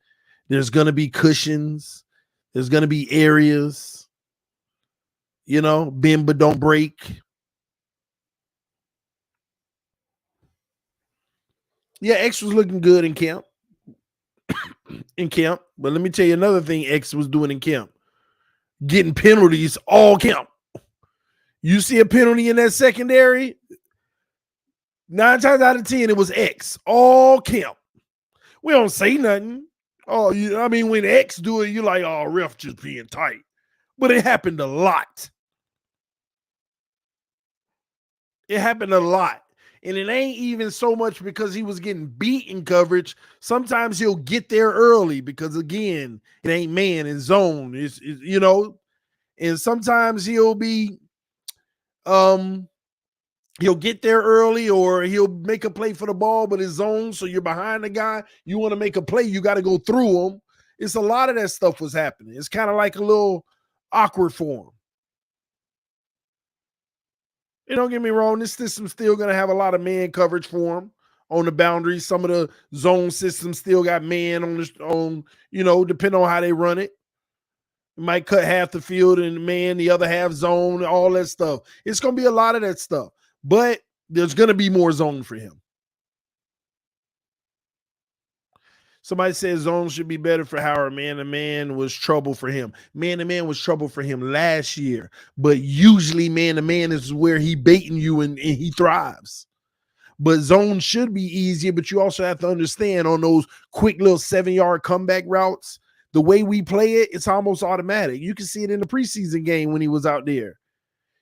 There's gonna be cushions. There's going to be areas, bend but don't break. Yeah, X was looking good in camp. But let me tell you another thing X was doing in camp. Getting penalties all camp. You see a penalty in that secondary, 9 times out of 10, it was X all camp. We don't say nothing. Oh, when X do it, you're like, oh, ref just being tight. But it happened a lot. It happened a lot. And it ain't even so much because he was getting beat in coverage. Sometimes he'll get there early because, again, it ain't man in zone. It's and sometimes he'll be he'll get there early or he'll make a play for the ball, but it's zone, so you're behind the guy. You want to make a play, you got to go through him. It's a lot of that stuff was happening. It's kind of like a little awkward for him. Don't get me wrong, this system's still going to have a lot of man coverage for him on the boundaries. Some of the zone systems still got man depending on how they run it. It might cut half the field and man, the other half zone, all that stuff. It's going to be a lot of that stuff, but there's going to be more zone for him. Somebody says zone should be better for Howard. Man-to-man was trouble for him. Man-to-man was trouble for him last year. But usually man-to-man is where he baiting you and he thrives. But zone should be easier, but you also have to understand on those quick little 7-yard comeback routes, the way we play it, it's almost automatic. You can see it in the preseason game when he was out there.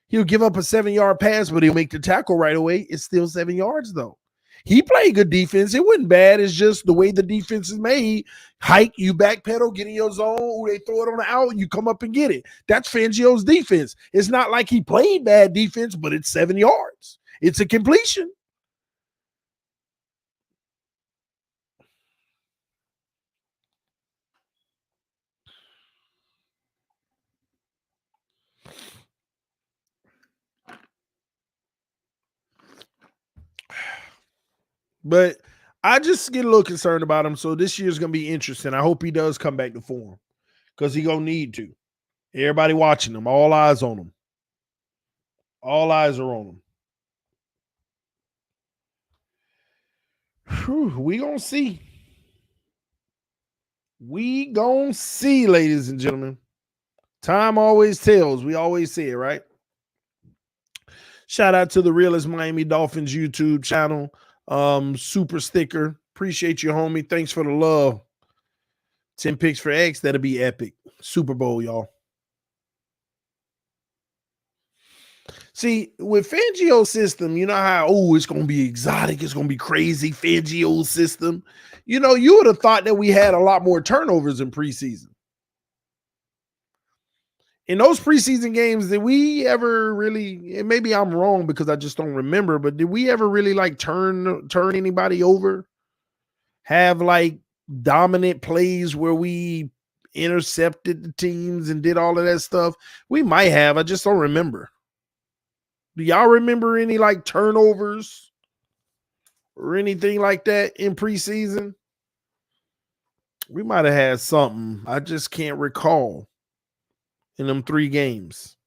He'll give up a 7-yard pass, but he'll make the tackle right away. It's still 7 yards, though. He played good defense. It wasn't bad. It's just the way the defense is made. Hike, you backpedal, get in your zone. They throw it on the out, you come up and get it. That's Fangio's defense. It's not like he played bad defense, but it's 7 yards. It's a completion. But I just get a little concerned about him. So this year's going to be interesting. I hope he does come back to form because he gonna need to. Everybody watching him. All eyes on him. All eyes are on him. Whew, we gonna see. We gonna see, ladies and gentlemen. Time always tells. We always say it, right? Shout out to the Realest Miami Dolphins YouTube channel. Super sticker. Appreciate you, homie. Thanks for the love. 10 picks for X. That'll be epic. Super Bowl, y'all. See, with Fangio's system, you know how, it's going to be exotic. It's going to be crazy. Fangio's system. You know, you would have thought that we had a lot more turnovers in preseason. In those preseason games, did we ever really, and maybe I'm wrong because I just don't remember, but did we ever really like turn anybody over? Have like dominant plays where we intercepted the teams and did all of that stuff? We might have. I just don't remember. Do y'all remember any like turnovers or anything like that in preseason? We might have had something. I just can't recall. In them 3 games.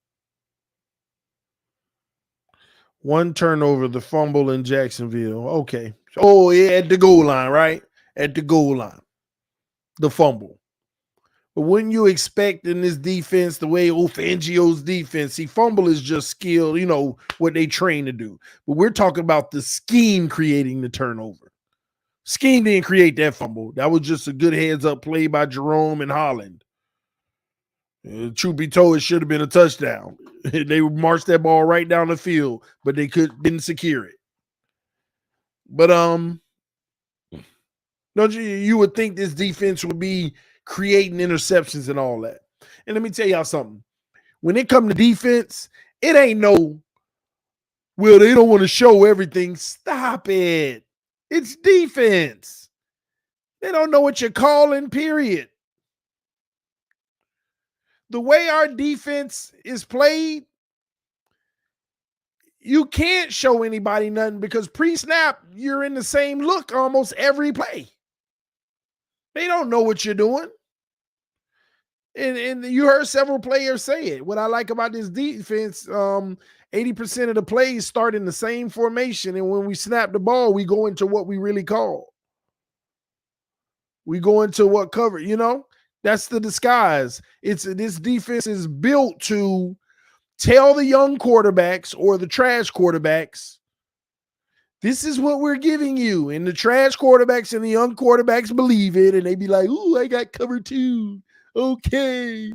1 turnover, the fumble in Jacksonville. Okay. Oh, yeah, at the goal line, right? At the goal line. The fumble. But wouldn't you expect in this defense, the way Fangio's defense, fumble is just skill, you know, what they train to do. But we're talking about the scheme creating the turnover. Scheme didn't create that fumble. That was just a good heads-up play by Jerome and Holland. Truth be told, it should have been a touchdown. They marched that ball right down the field, but they didn't secure it. But don't you would think this defense would be creating interceptions and all that. And let me tell y'all something. When it comes to defense, it ain't no, well, they don't want to show everything. Stop it. It's defense. They don't know what you're calling, period. The way our defense is played, you can't show anybody nothing because pre-snap, you're in the same look almost every play. They don't know what you're doing. And you heard several players say it. What I like about this defense, 80% of the plays start in the same formation. And when we snap the ball, we go into what we really call. We go into what cover, you know? That's the disguise. This defense is built to tell the young quarterbacks or the trash quarterbacks, this is what we're giving you. And the trash quarterbacks and the young quarterbacks believe it. And they be like, ooh, I got cover 2. Okay.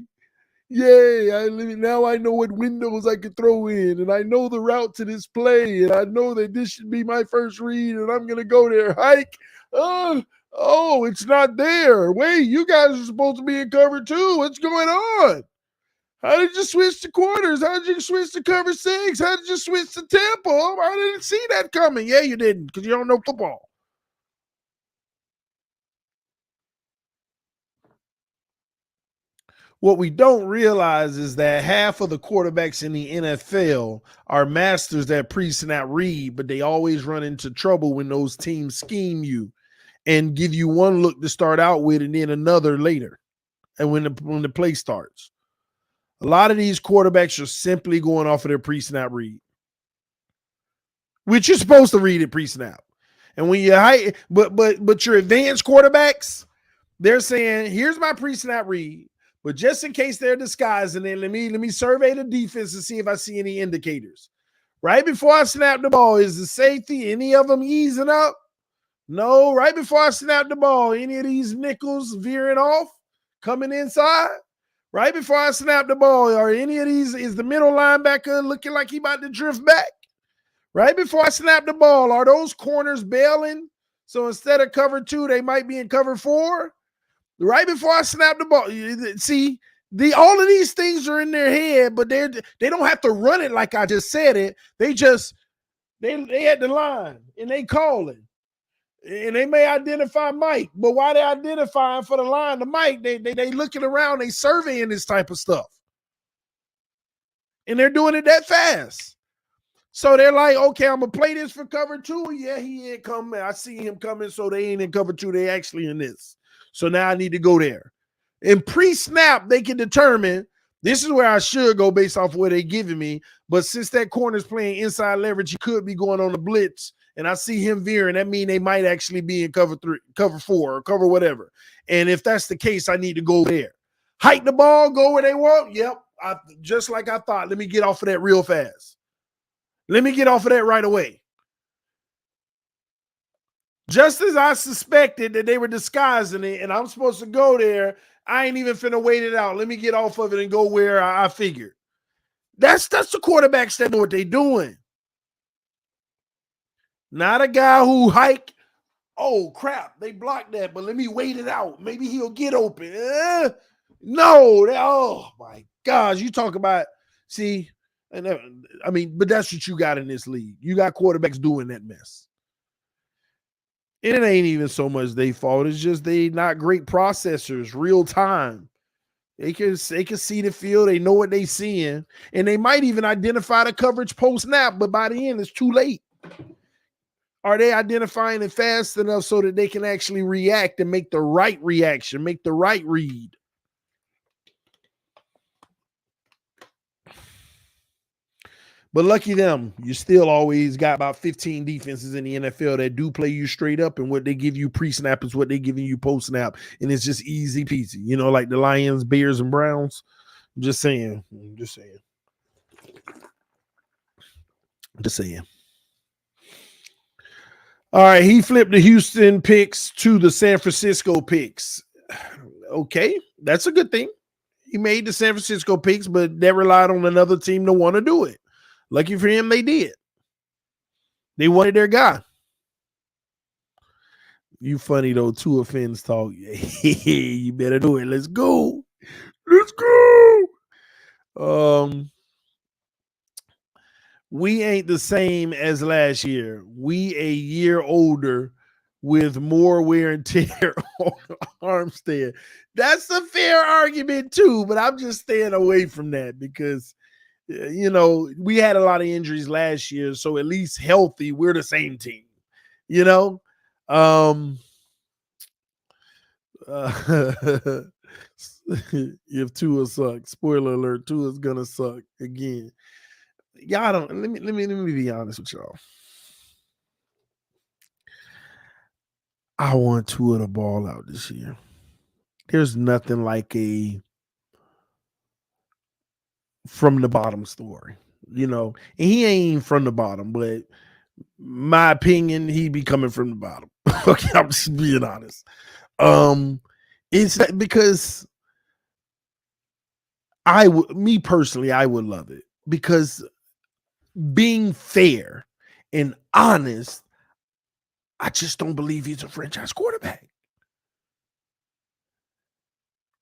Yay. Now I know what windows I could throw in. And I know the route to this play. And I know that this should be my first read. And I'm going to go there. Hike. Oh, it's not there. Wait, you guys are supposed to be in cover 2. What's going on? How did you switch to quarters? How did you switch to cover 6? How did you switch to tempo? I didn't see that coming. Yeah, you didn't because you don't know football. What we don't realize is that half of the quarterbacks in the NFL are masters at pre-snap read, but they always run into trouble when those teams scheme you and give you one look to start out with and then another later and when the play starts. A lot of these quarterbacks are simply going off of their pre-snap read, which you're supposed to read at pre-snap. And when you but your advanced quarterbacks, they're saying, here's my pre-snap read, but just in case they're disguising it, let me survey the defense and see if I see any indicators. Right before I snap the ball, is the safety, any of them easing up? No. Right before I snap the ball, any of these nickels veering off, coming inside? Right before I snap the ball, are any of these, is the middle linebacker looking like he about to drift back? Right before I snap the ball, are those corners bailing? So instead of cover 2, they might be in cover 4. Right before I snap the ball. See, all of these things are in their head, but they don't have to run it like I just said it. They at the line and they calling. And they may identify Mike, but while they identifying for the line to Mike, they looking around, they surveying this type of stuff. And they're doing it that fast. So they're like, okay, I'm going to play this for cover 2. Yeah, he ain't coming. I see him coming, so they ain't in cover 2. They actually in this. So now I need to go there. In pre-snap, they can determine this is where I should go based off where they're giving me. But since that corner's playing inside leverage, he could be going on the blitz, and I see him veering. That means they might actually be in cover 3, cover 4, or cover whatever. And if that's the case, I need to go there. Hike the ball, go where they want. Yep, just like I thought. Let me get off of that real fast. Let me get off of that right away. Just as I suspected that they were disguising it, and I'm supposed to go there, I ain't even finna wait it out. Let me get off of it and go where I figured. That's the quarterbacks that know what they're doing. Not a guy who hike. Oh crap, they blocked that, but let me wait it out. Maybe he'll get open. No, oh my gosh, you talk about see, and I mean, but that's what you got in this league. You got quarterbacks doing that mess. And it ain't even so much their fault. It's just they not great processors, real time. They can see the field. They know what they seeing, and they might even identify the coverage post snap. But by the end, it's too late. Are they identifying it fast enough so that they can actually react and make the right reaction, make the right read? But lucky them, you still always got about 15 defenses in the NFL that do play you straight up, and what they give you pre-snap is what they giving you post-snap, and it's just easy peasy. You know, like the Lions, Bears, and Browns. I'm just saying. All right, he flipped the Houston picks to the San Francisco picks. Okay, that's a good thing. He made the San Francisco picks, but they relied on another team to want to do it. Lucky for him, they did. They wanted their guy. You funny though, Tua TDPHINSTALK. You better do it. Let's go. We ain't the same as last year. We a year older with more wear and tear on Armstead. That's a fair argument too, but I'm just staying away from that because you know, we had a lot of injuries last year, so at least healthy, we're the same team, you know? If Tua sucks, spoiler alert, Tua's gonna suck again. Y'all don't let me be honest with y'all. I want Tua to ball out this year. There's nothing like a from the bottom story, you know. And he ain't from the bottom, but my opinion, he be coming from the bottom. Okay, I'm just being honest. It's because me personally, I would love it because being fair and honest, I just don't believe he's a franchise quarterback.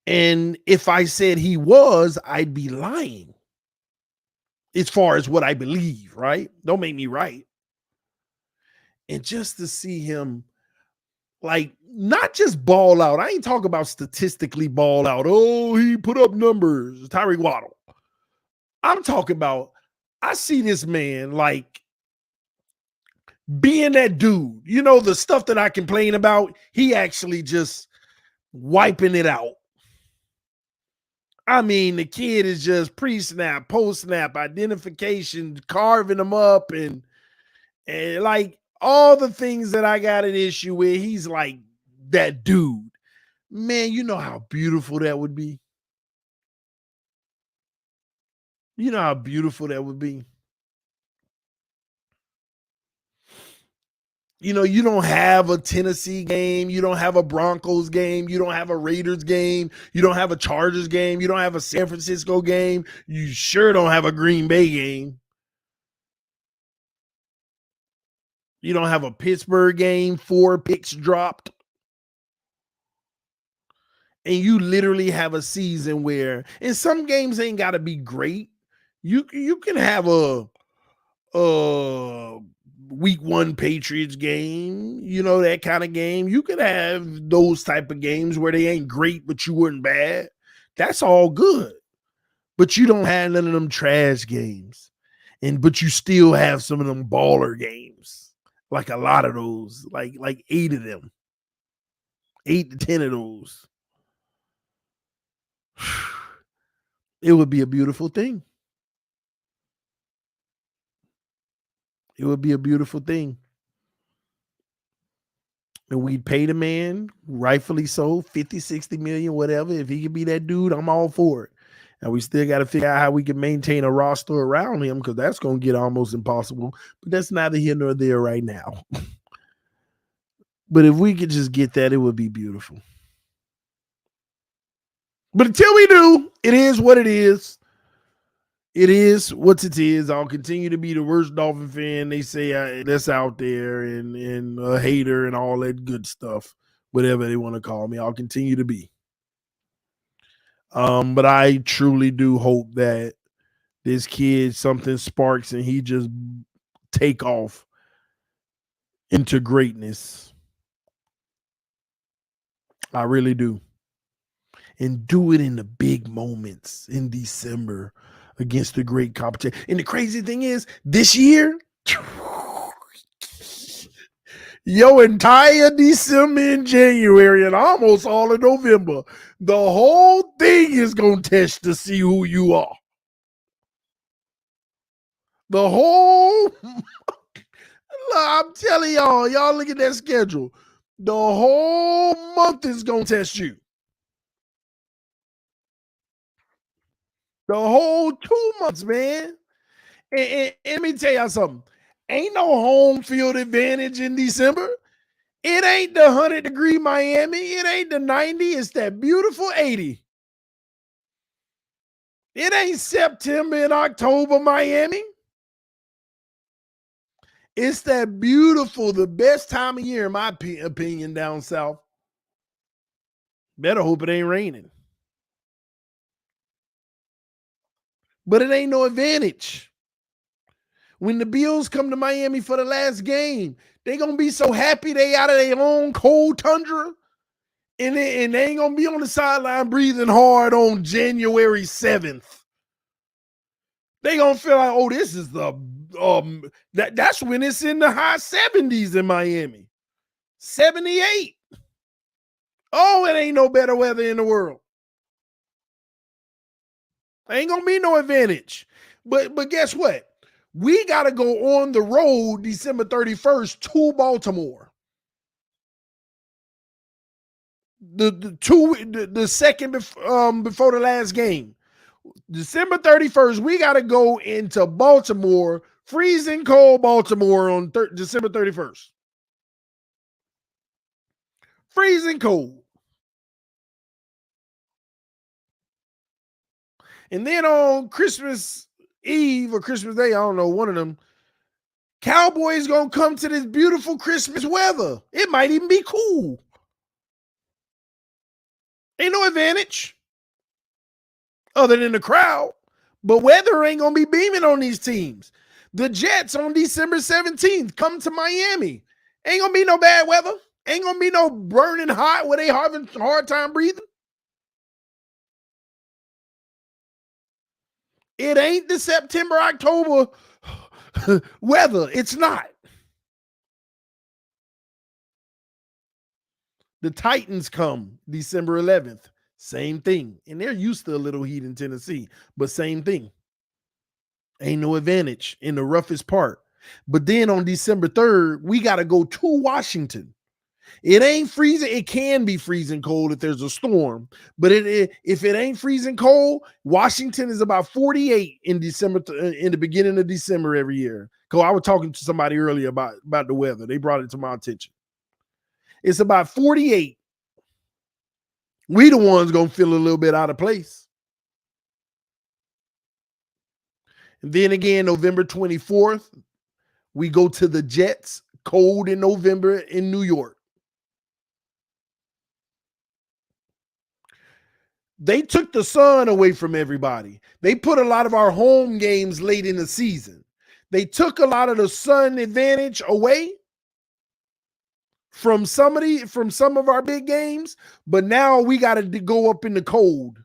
And if I said he was, I'd be lying. As far as what I believe, right? Don't make me right. And just to see him, like, not just ball out. I ain't talking about statistically ball out. Oh, he put up numbers, Tyreek Waddle. I'm talking about, I see this man like being that dude. You know, the stuff that I complain about, he actually just wiping it out. I mean, the kid is just pre-snap, post-snap, identification, carving them up, and like all the things that I got an issue with, he's like that dude. Man, you know how beautiful that would be? You know how beautiful that would be? You know, you don't have a Tennessee game. You don't have a Broncos game. You don't have a Raiders game. You don't have a Chargers game. You don't have a San Francisco game. You sure don't have a Green Bay game. You don't have a Pittsburgh game, 4 picks dropped. And you literally have a season where, and some games ain't got to be great. You can have a week 1 Patriots game, you know, that kind of game. You could have those type of games where they ain't great, but you weren't bad. That's all good. But you don't have none of them trash games. But you still have some of them baller games. Like a lot of those, like 8 of them. 8 to 10 of those. It would be a beautiful thing. It would be a beautiful thing. And we'd pay the man, rightfully so, 50, 60 million, whatever. If he could be that dude, I'm all for it. And we still got to figure out how we can maintain a roster around him, because that's going to get almost impossible. But that's neither here nor there right now. But if we could just get that, it would be beautiful. But until we do, it is what it is. It is what it is. I'll continue to be the worst Dolphin fan they say that's out there, and a hater and all that good stuff, whatever they want to call me. I'll continue to be. But I truly do hope that this kid, something sparks and he just take off into greatness. I really do. And do it in the big moments in December against the great competition. And the crazy thing is, this year, your entire December and January and almost all of November, the whole thing is going to test to see who you are. The whole, I'm telling y'all look at that schedule. The whole month is going to test you. The whole 2 months, man. And let me tell y'all something. Ain't no home field advantage in December. It ain't the 100-degree Miami. It ain't the 90. It's that beautiful 80. It ain't September and October Miami. It's that beautiful, the best time of year, in my opinion, down south. Better hope it ain't raining. But it ain't no advantage. When the Bills come to Miami for the last game, they going to be so happy they out of their own cold tundra, and they ain't going to be on the sideline breathing hard on January 7th. They going to feel like, oh, this is the that's when it's in the high 70s in Miami. 78. Oh, it ain't no better weather in the world. Ain't going to be no advantage. But guess what? We got to go on the road December 31st to Baltimore. The second before the last game. December 31st, we got to go into Baltimore, freezing cold Baltimore on December 31st. Freezing cold. And then on Christmas Eve or Christmas Day, I don't know, one of them, Cowboys going to come to this beautiful Christmas weather. It might even be cool. Ain't no advantage other than the crowd. But weather ain't going to be beaming on these teams. The Jets on December 17th come to Miami. Ain't going to be no bad weather. Ain't going to be no burning hot where they having a hard time breathing. It ain't the September, October weather. It's not. The Titans come December 11th. Same thing. And they're used to a little heat in Tennessee, but same thing. Ain't no advantage in the roughest part. But then on December 3rd, we got to go to Washington. It ain't freezing. It can be freezing cold if there's a storm. But if it ain't freezing cold, Washington is about 48 in December, in the beginning of December every year. Because I was talking to somebody earlier about the weather. They brought it to my attention. It's about 48. We the ones going to feel a little bit out of place. And then again, November 24th, we go to the Jets, cold in November in New York. They took the sun away from everybody. They put a lot of our home games late in the season. They took a lot of the sun advantage away from some of our big games, but now we got to go up in the cold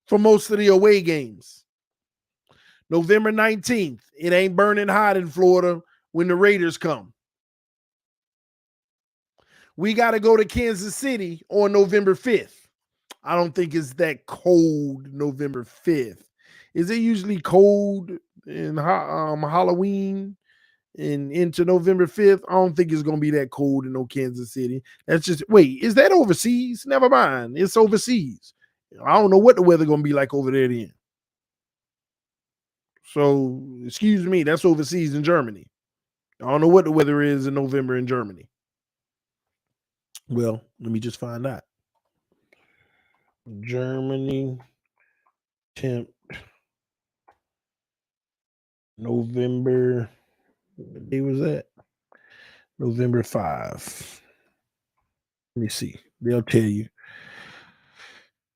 for most of the away games. November 19th, it ain't burning hot in Florida when the Raiders come. We got to go to Kansas City on November 5th. I don't think it's that cold November 5th. Is it usually cold in Halloween and into November 5th? I don't think it's going to be that cold in no Kansas City. That's just, wait, is that overseas? Never mind. It's overseas. I don't know what the weather going to be like over there then. So, excuse me, that's overseas in Germany. I don't know what the weather is in November in Germany. Well, let me just find out. Germany temp November. What day was that? November 5. Let me see. They'll tell you.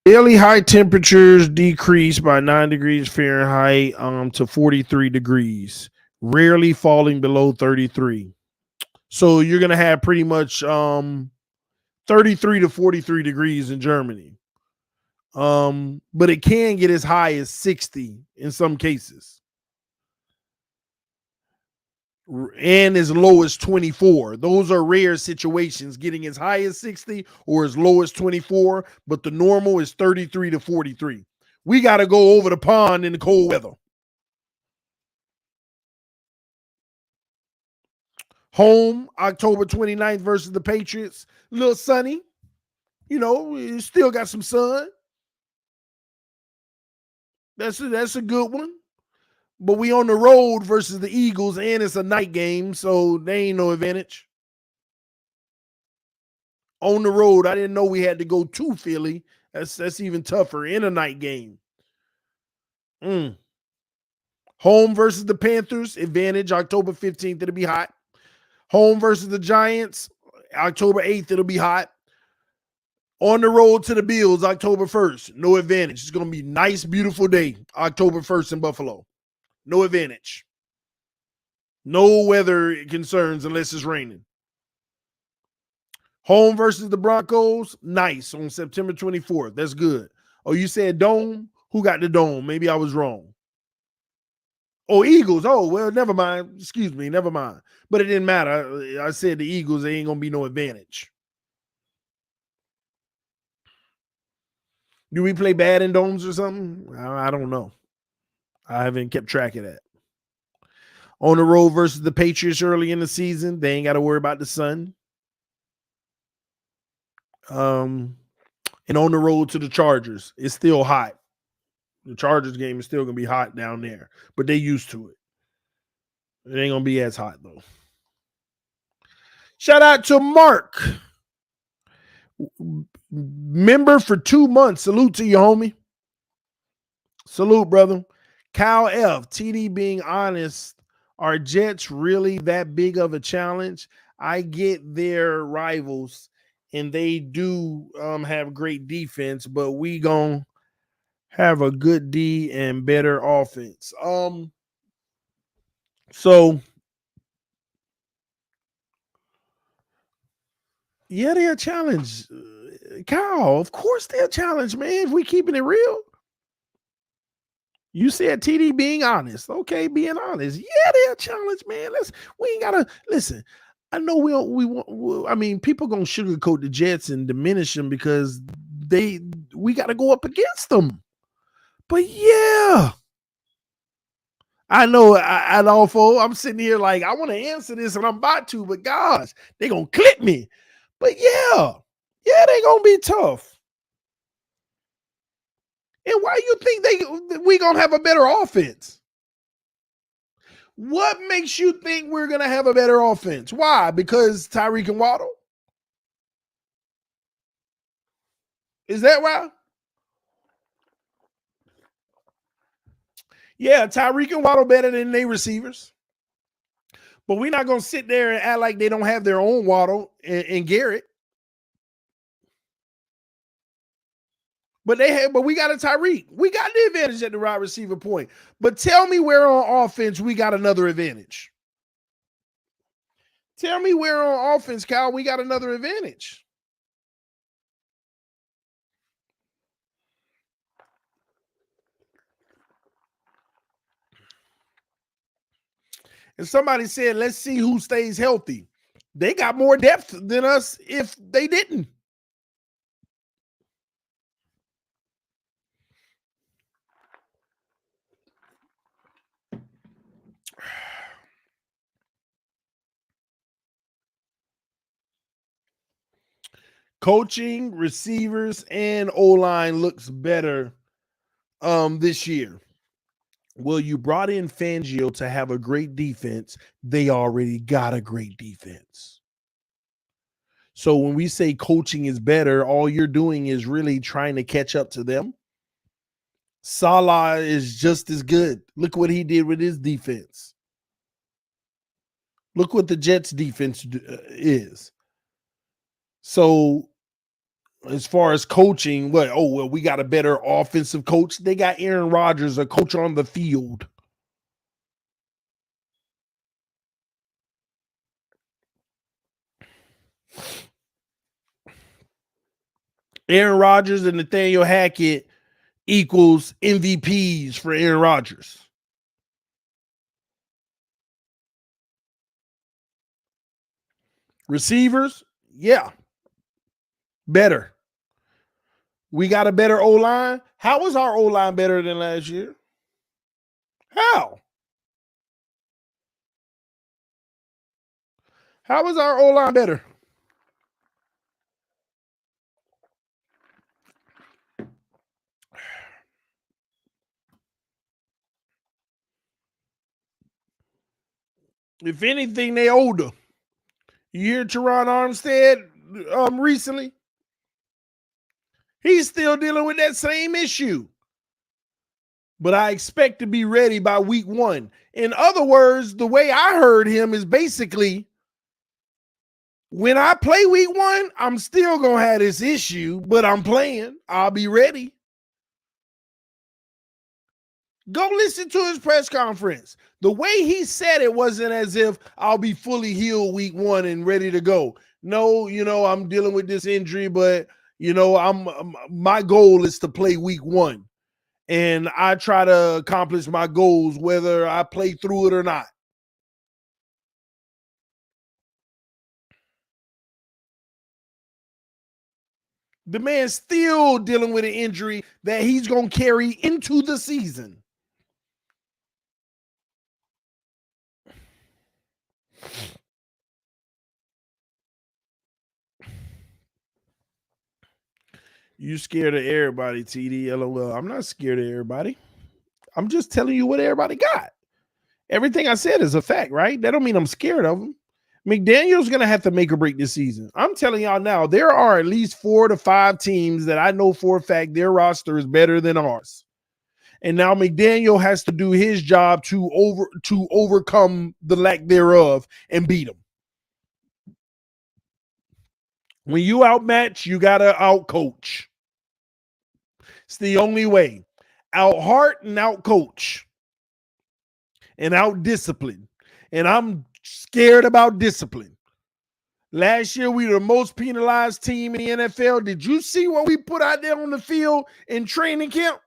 Daily high temperatures decrease by 9 degrees Fahrenheit to 43 degrees, rarely falling below 33. So you're going to have pretty much 33 to 43 degrees in Germany. But it can get as high as 60 in some cases. And as low as 24. Those are rare situations, getting as high as 60 or as low as 24, but the normal is 33 to 43. We got to go over the pond in the cold weather. Home, October 29th versus the Patriots. A little sunny. You know, you still got some sun. That's a good one. But we on the road versus the Eagles, and it's a night game, so there ain't no advantage. On the road, I didn't know we had to go to Philly. That's even tougher in a night game. Home versus the Panthers, advantage, October 15th, it'll be hot. Home versus the Giants, October 8th, it'll be hot. On the road to the Bills, October 1st, no advantage. It's going to be a nice, beautiful day, October 1st in Buffalo. No advantage. No weather concerns unless it's raining. Home versus the Broncos, nice, on September 24th. That's good. Oh, you said dome? Who got the dome? Maybe I was wrong. Oh, Eagles. Oh, well, never mind. Excuse me, never mind. But it didn't matter. I said the Eagles, they ain't going to be no advantage. Do we play bad in domes or something? I don't know. I haven't kept track of that. On the road versus the Patriots early in the season, they ain't got to worry about the sun. And on the road to the Chargers, it's still hot. The Chargers game is still going to be hot down there, but they used to it. It ain't going to be as hot, though. Shout out to Mark. Member for 2 months. Salute to you, homie. Salute, brother. Kyle F. TD being honest, are Jets really that big of a challenge? I get their rivals, and they do have great defense, but we gonna have a good D and better offense. So yeah, they're a challenge. Kyle, of course they're a challenge, man. If we keeping it real. You said TD being honest. Okay, being honest. Yeah, they're a challenge, man. We ain't gotta listen. I know I mean, people gonna sugarcoat the Jets and diminish them because we gotta go up against them. But yeah. I know at all for I'm sitting here like I want to answer this and I'm about to, but gosh, they gonna clip me. But yeah, they gonna be tough. And why you think we gonna have a better offense? What makes you think we're gonna have a better offense? Why? Because Tyreek and Waddle? Is that why? Yeah, Tyreek and Waddle better than they receivers. But we're not gonna sit there and act like they don't have their own Waddle and Garrett. But we got a Tyreek. We got the advantage at the wide receiver point. But tell me where on offense we got another advantage. Tell me where on offense, Kyle, we got another advantage. And somebody said, let's see who stays healthy. They got more depth than us if they didn't. Coaching, receivers, and O-line looks better this year. Well, you brought in Fangio to have a great defense. They already got a great defense. So when we say coaching is better, all you're doing is really trying to catch up to them. Salah is just as good. Look what he did with his defense. Look what the Jets defense is. So as far as coaching, we got a better offensive coach. They got Aaron Rodgers, a coach on the field. Aaron Rodgers and Nathaniel Hackett equals MVPs for Aaron Rodgers. Receivers, yeah, better. We got a better O-line. How was our O-line better than last year? How? How was our O-line better? If anything, they older. You hear Teron Armstead recently? He's still dealing with that same issue. But I expect to be ready by week 1. In other words, the way I heard him is basically, when I play week 1, I'm still going to have this issue, but I'm playing. I'll be ready. Go listen to his press conference. The way he said it wasn't as if I'll be fully healed week 1 and ready to go. No, I'm dealing with this injury, but my goal is to play week 1. And I try to accomplish my goals whether I play through it or not. The man's still dealing with an injury that he's going to carry into the season. You scared of everybody, TD. LOL. I'm not scared of everybody. I'm just telling you what everybody got. Everything I said is a fact, right? That don't mean I'm scared of them. McDaniel's going to have to make or break this season. I'm telling y'all now, there are at least 4 to 5 teams that I know for a fact their roster is better than ours. And now McDaniel has to do his job to overcome the lack thereof and beat them. When you outmatch, you got to outcoach. It's the only way. Out heart and out coach. And out discipline. And I'm scared about discipline. Last year, we were the most penalized team in the NFL. Did you see what we put out there on the field in training camp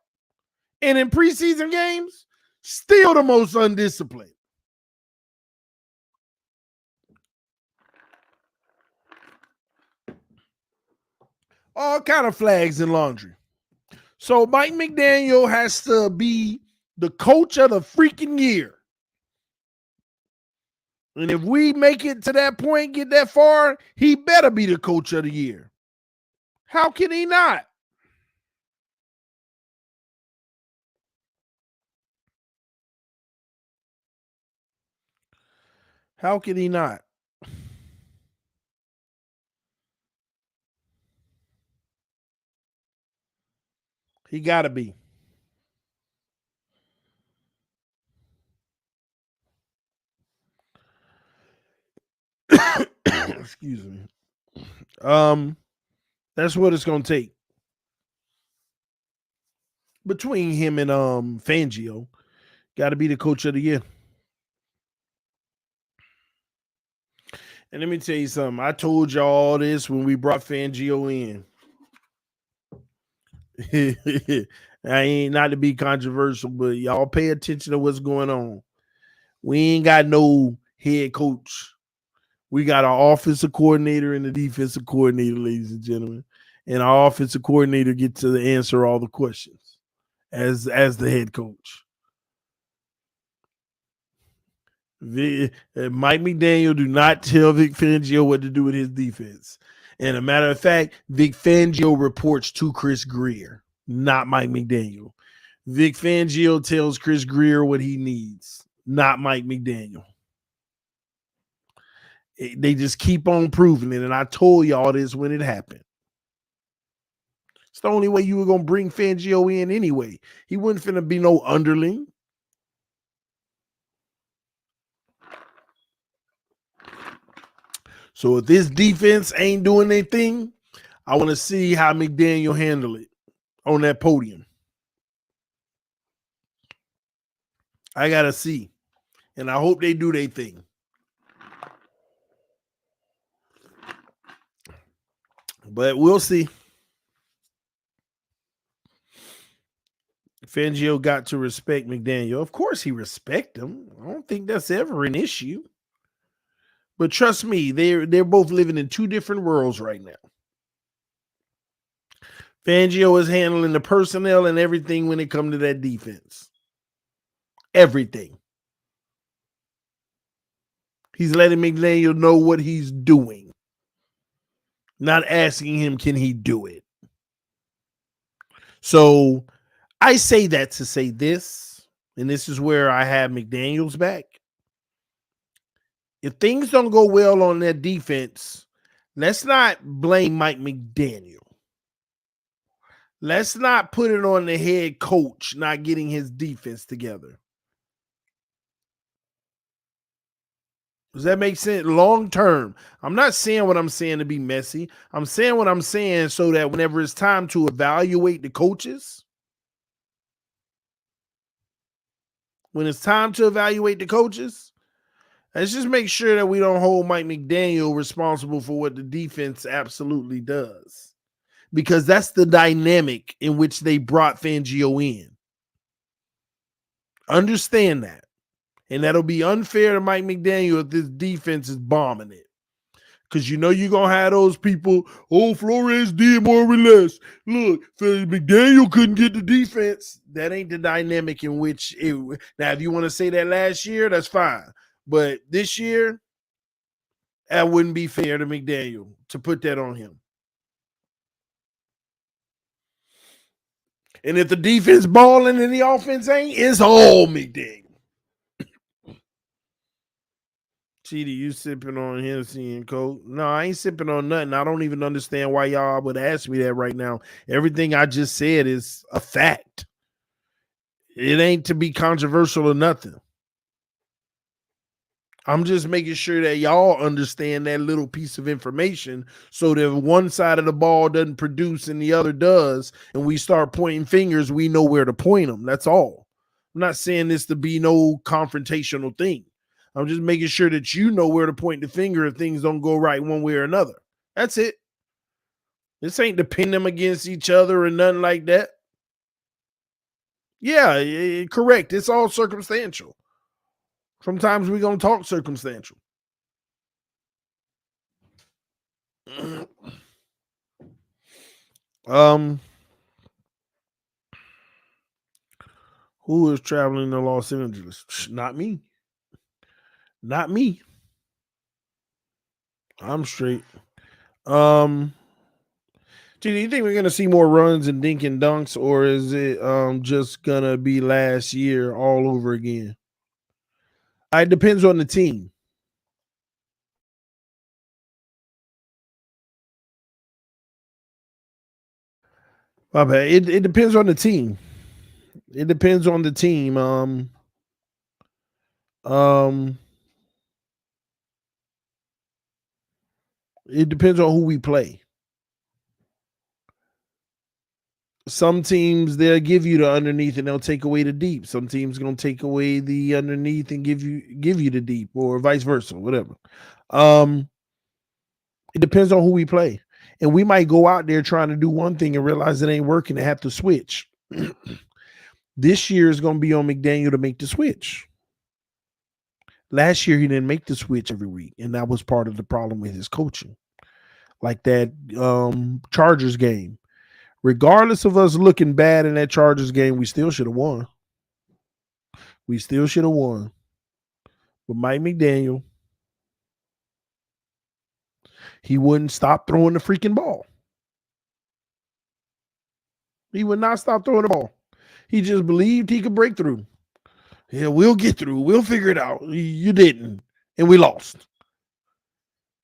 and in preseason games? Still the most undisciplined. All kind of flags in laundry. So Mike McDaniel has to be the coach of the freaking year. And if we make it to that point, get that far, he better be the coach of the year. How can he not? How can he not? He got to be. Excuse me. That's what it's going to take. Between him and Fangio, got to be the coach of the year. And let me tell you something. I told y'all all this when we brought Fangio in. I ain't not to be controversial, but y'all pay attention to what's going on. We ain't got no head coach. We got our offensive coordinator and the defensive coordinator, ladies and gentlemen. And our offensive coordinator gets to answer all the questions as the head coach. Mike McDaniel do not tell Vic Fangio what to do with his defense. And a matter of fact, Vic Fangio reports to Chris Greer, not Mike McDaniel. Vic Fangio tells Chris Greer what he needs, not Mike McDaniel. They just keep on proving it. And I told y'all this when it happened. It's the only way you were going to bring Fangio in anyway. He wasn't finna be no underling. So if this defense ain't doing anything, I want to see how McDaniel handle it on that podium. I got to see. And I hope they do their thing. But we'll see. Fangio got to respect McDaniel. Of course he respect him. I don't think that's ever an issue. But trust me, they're both living in two different worlds right now. Fangio is handling the personnel and everything when it comes to that defense. Everything. He's letting McDaniel know what he's doing. Not asking him, can he do it? So I say that to say this, and this is where I have McDaniel's back. If things don't go well on that defense, let's not blame Mike McDaniel. Let's not put it on the head coach not getting his defense together. Does that make sense? Long term. I'm not saying what I'm saying to be messy. I'm saying what I'm saying so that whenever it's time to evaluate the coaches, let's just make sure that we don't hold Mike McDaniel responsible for what the defense absolutely does. Because that's the dynamic in which they brought Fangio in. Understand that. And that'll be unfair to Mike McDaniel if this defense is bombing it. Because you know you're going to have those people, Flores did more or less. Look, McDaniel couldn't get the defense. That ain't the dynamic in which it. Now, if you want to say that last year, that's fine. But this year, that wouldn't be fair to McDaniel to put that on him. And if the defense balling and the offense ain't, it's all McDaniel. TD, you sipping on Hennessy and Coke? No, I ain't sipping on nothing. I don't even understand why y'all would ask me that right now. Everything I just said is a fact. It ain't to be controversial or nothing. I'm just making sure that y'all understand that little piece of information so that one side of the ball doesn't produce and the other does, and we start pointing fingers, we know where to point them. That's all. I'm not saying this to be no confrontational thing. I'm just making sure that you know where to point the finger if things don't go right one way or another. That's it. This ain't to pin them against each other or nothing like that. Yeah, correct. It's all circumstantial. Sometimes we're going to talk circumstantial. Who is traveling to Los Angeles? Not me. Not me. I'm straight. Do you think we're gonna see more runs and dink and dunks, or is it just gonna be last year all over again? It depends on the team. My bad. It depends on the team. It depends on the team. It depends on who we play. Some teams, they'll give you the underneath and they'll take away the deep. Some teams gonna take away the underneath and give you the deep, or vice versa, whatever. It depends on who we play. And we might go out there trying to do one thing and realize it ain't working and have to switch. This year is going to be on McDaniel to make the switch. Last year, he didn't make the switch every week, and that was part of the problem with his coaching. Like that Chargers game. Regardless of us looking bad in that Chargers game, we still should have won. But Mike McDaniel, he wouldn't stop throwing the freaking ball. He would not stop throwing the ball. He just believed he could break through. Yeah, we'll get through. We'll figure it out. You didn't, and we lost.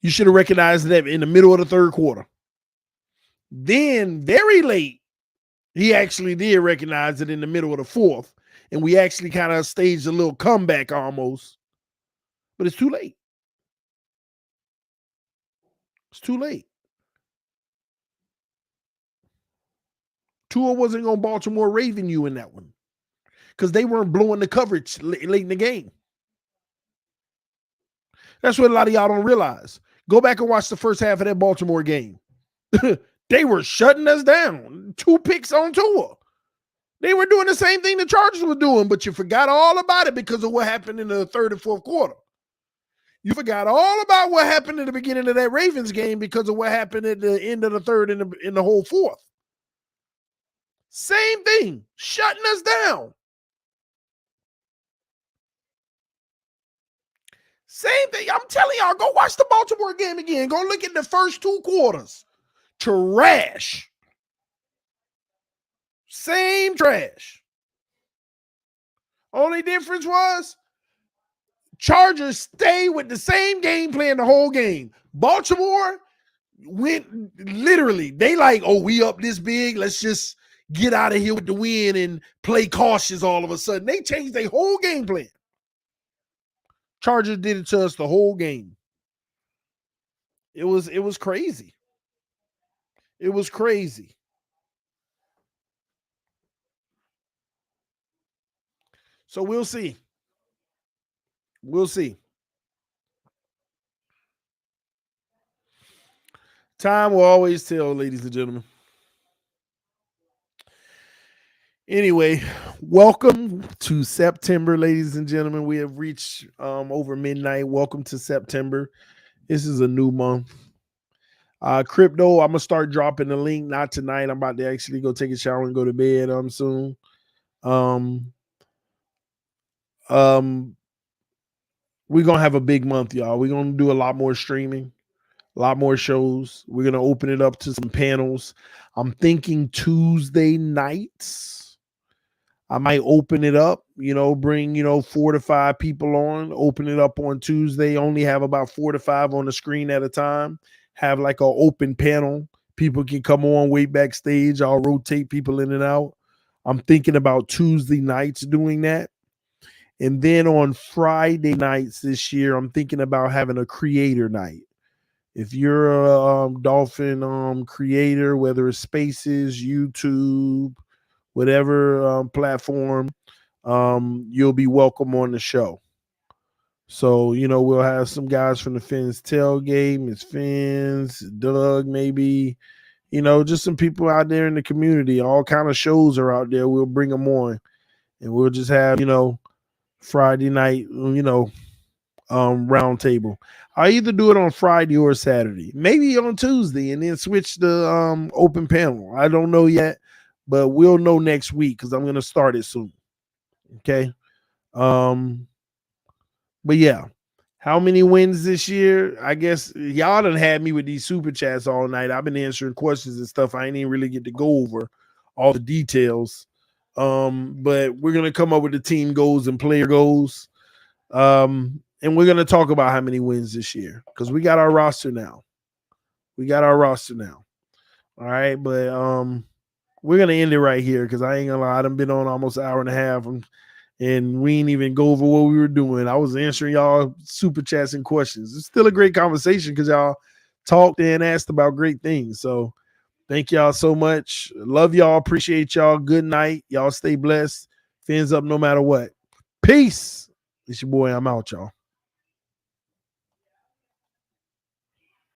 You should have recognized that in the middle of the third quarter. Then, very late, he actually did recognize it in the middle of the fourth, and we actually kind of staged a little comeback almost. But it's too late. It's too late. Tua wasn't going to Baltimore Raven you in that one because they weren't blowing the coverage late in the game. That's what a lot of y'all don't realize. Go back and watch the first half of that Baltimore game. They were shutting us down. 2 picks on Tua. They were doing the same thing the Chargers were doing, but you forgot all about it because of what happened in the third and fourth quarter. You forgot all about what happened in the beginning of that Ravens game because of what happened at the end of the third and in the whole fourth. Same thing, shutting us down. Same thing. I'm telling y'all, go watch the Baltimore game again. Go look at the first 2 quarters. Trash. Same trash. Only difference was Chargers stay with the same game plan the whole game. Baltimore went literally, they like, oh, we up this big. Let's just get out of here with the win and play cautious all of a sudden. They changed their whole game plan. Chargers did it to us the whole game. It was crazy. It was crazy. So we'll see. We'll see. Time will always tell, ladies and gentlemen. Anyway, welcome to September, ladies and gentlemen. We have reached over midnight. Welcome to September. This is a new month. Crypto, I'm going to start dropping the link. Not tonight. I'm about to actually go take a shower and go to bed soon. We're going to have a big month, y'all. We're going to do a lot more streaming, a lot more shows. We're going to open it up to some panels. I'm thinking Tuesday nights. I might open it up, bring, 4 to 5 people on, open it up on Tuesday, only have about 4 to 5 on the screen at a time, have like an open panel. People can come on, wait backstage. I'll rotate people in and out. I'm thinking about Tuesday nights doing that. And then on Friday nights this year, I'm thinking about having a creator night. If you're a Dolphin creator, whether it's Spaces, YouTube, whatever platform, you'll be welcome on the show. So, we'll have some guys from the Fins tailgate, Miss Fins, Doug, maybe, just some people out there in the community. All kind of shows are out there. We'll bring them on and we'll just have, Friday night, round table. I either do it on Friday or Saturday, maybe on Tuesday, and then switch the open panel. I don't know yet, but we'll know next week because I'm going to start it soon. Okay. But yeah, how many wins this year? I guess y'all done had me with these super chats all night. I've been answering questions and stuff. I ain't even really get to go over all the details. But we're going to come up with the team goals and player goals. And we're going to talk about how many wins this year because we got our roster now. All right. But we're going to end it right here because I ain't going to lie. I done been on almost an hour and a half and we ain't even go over what we were doing. I was answering y'all super chats and questions. It's still a great conversation because y'all talked and asked about great things. So thank y'all so much. Love y'all. Appreciate y'all. Good night. Y'all stay blessed. Fins up no matter what. Peace. It's your boy. I'm out, y'all.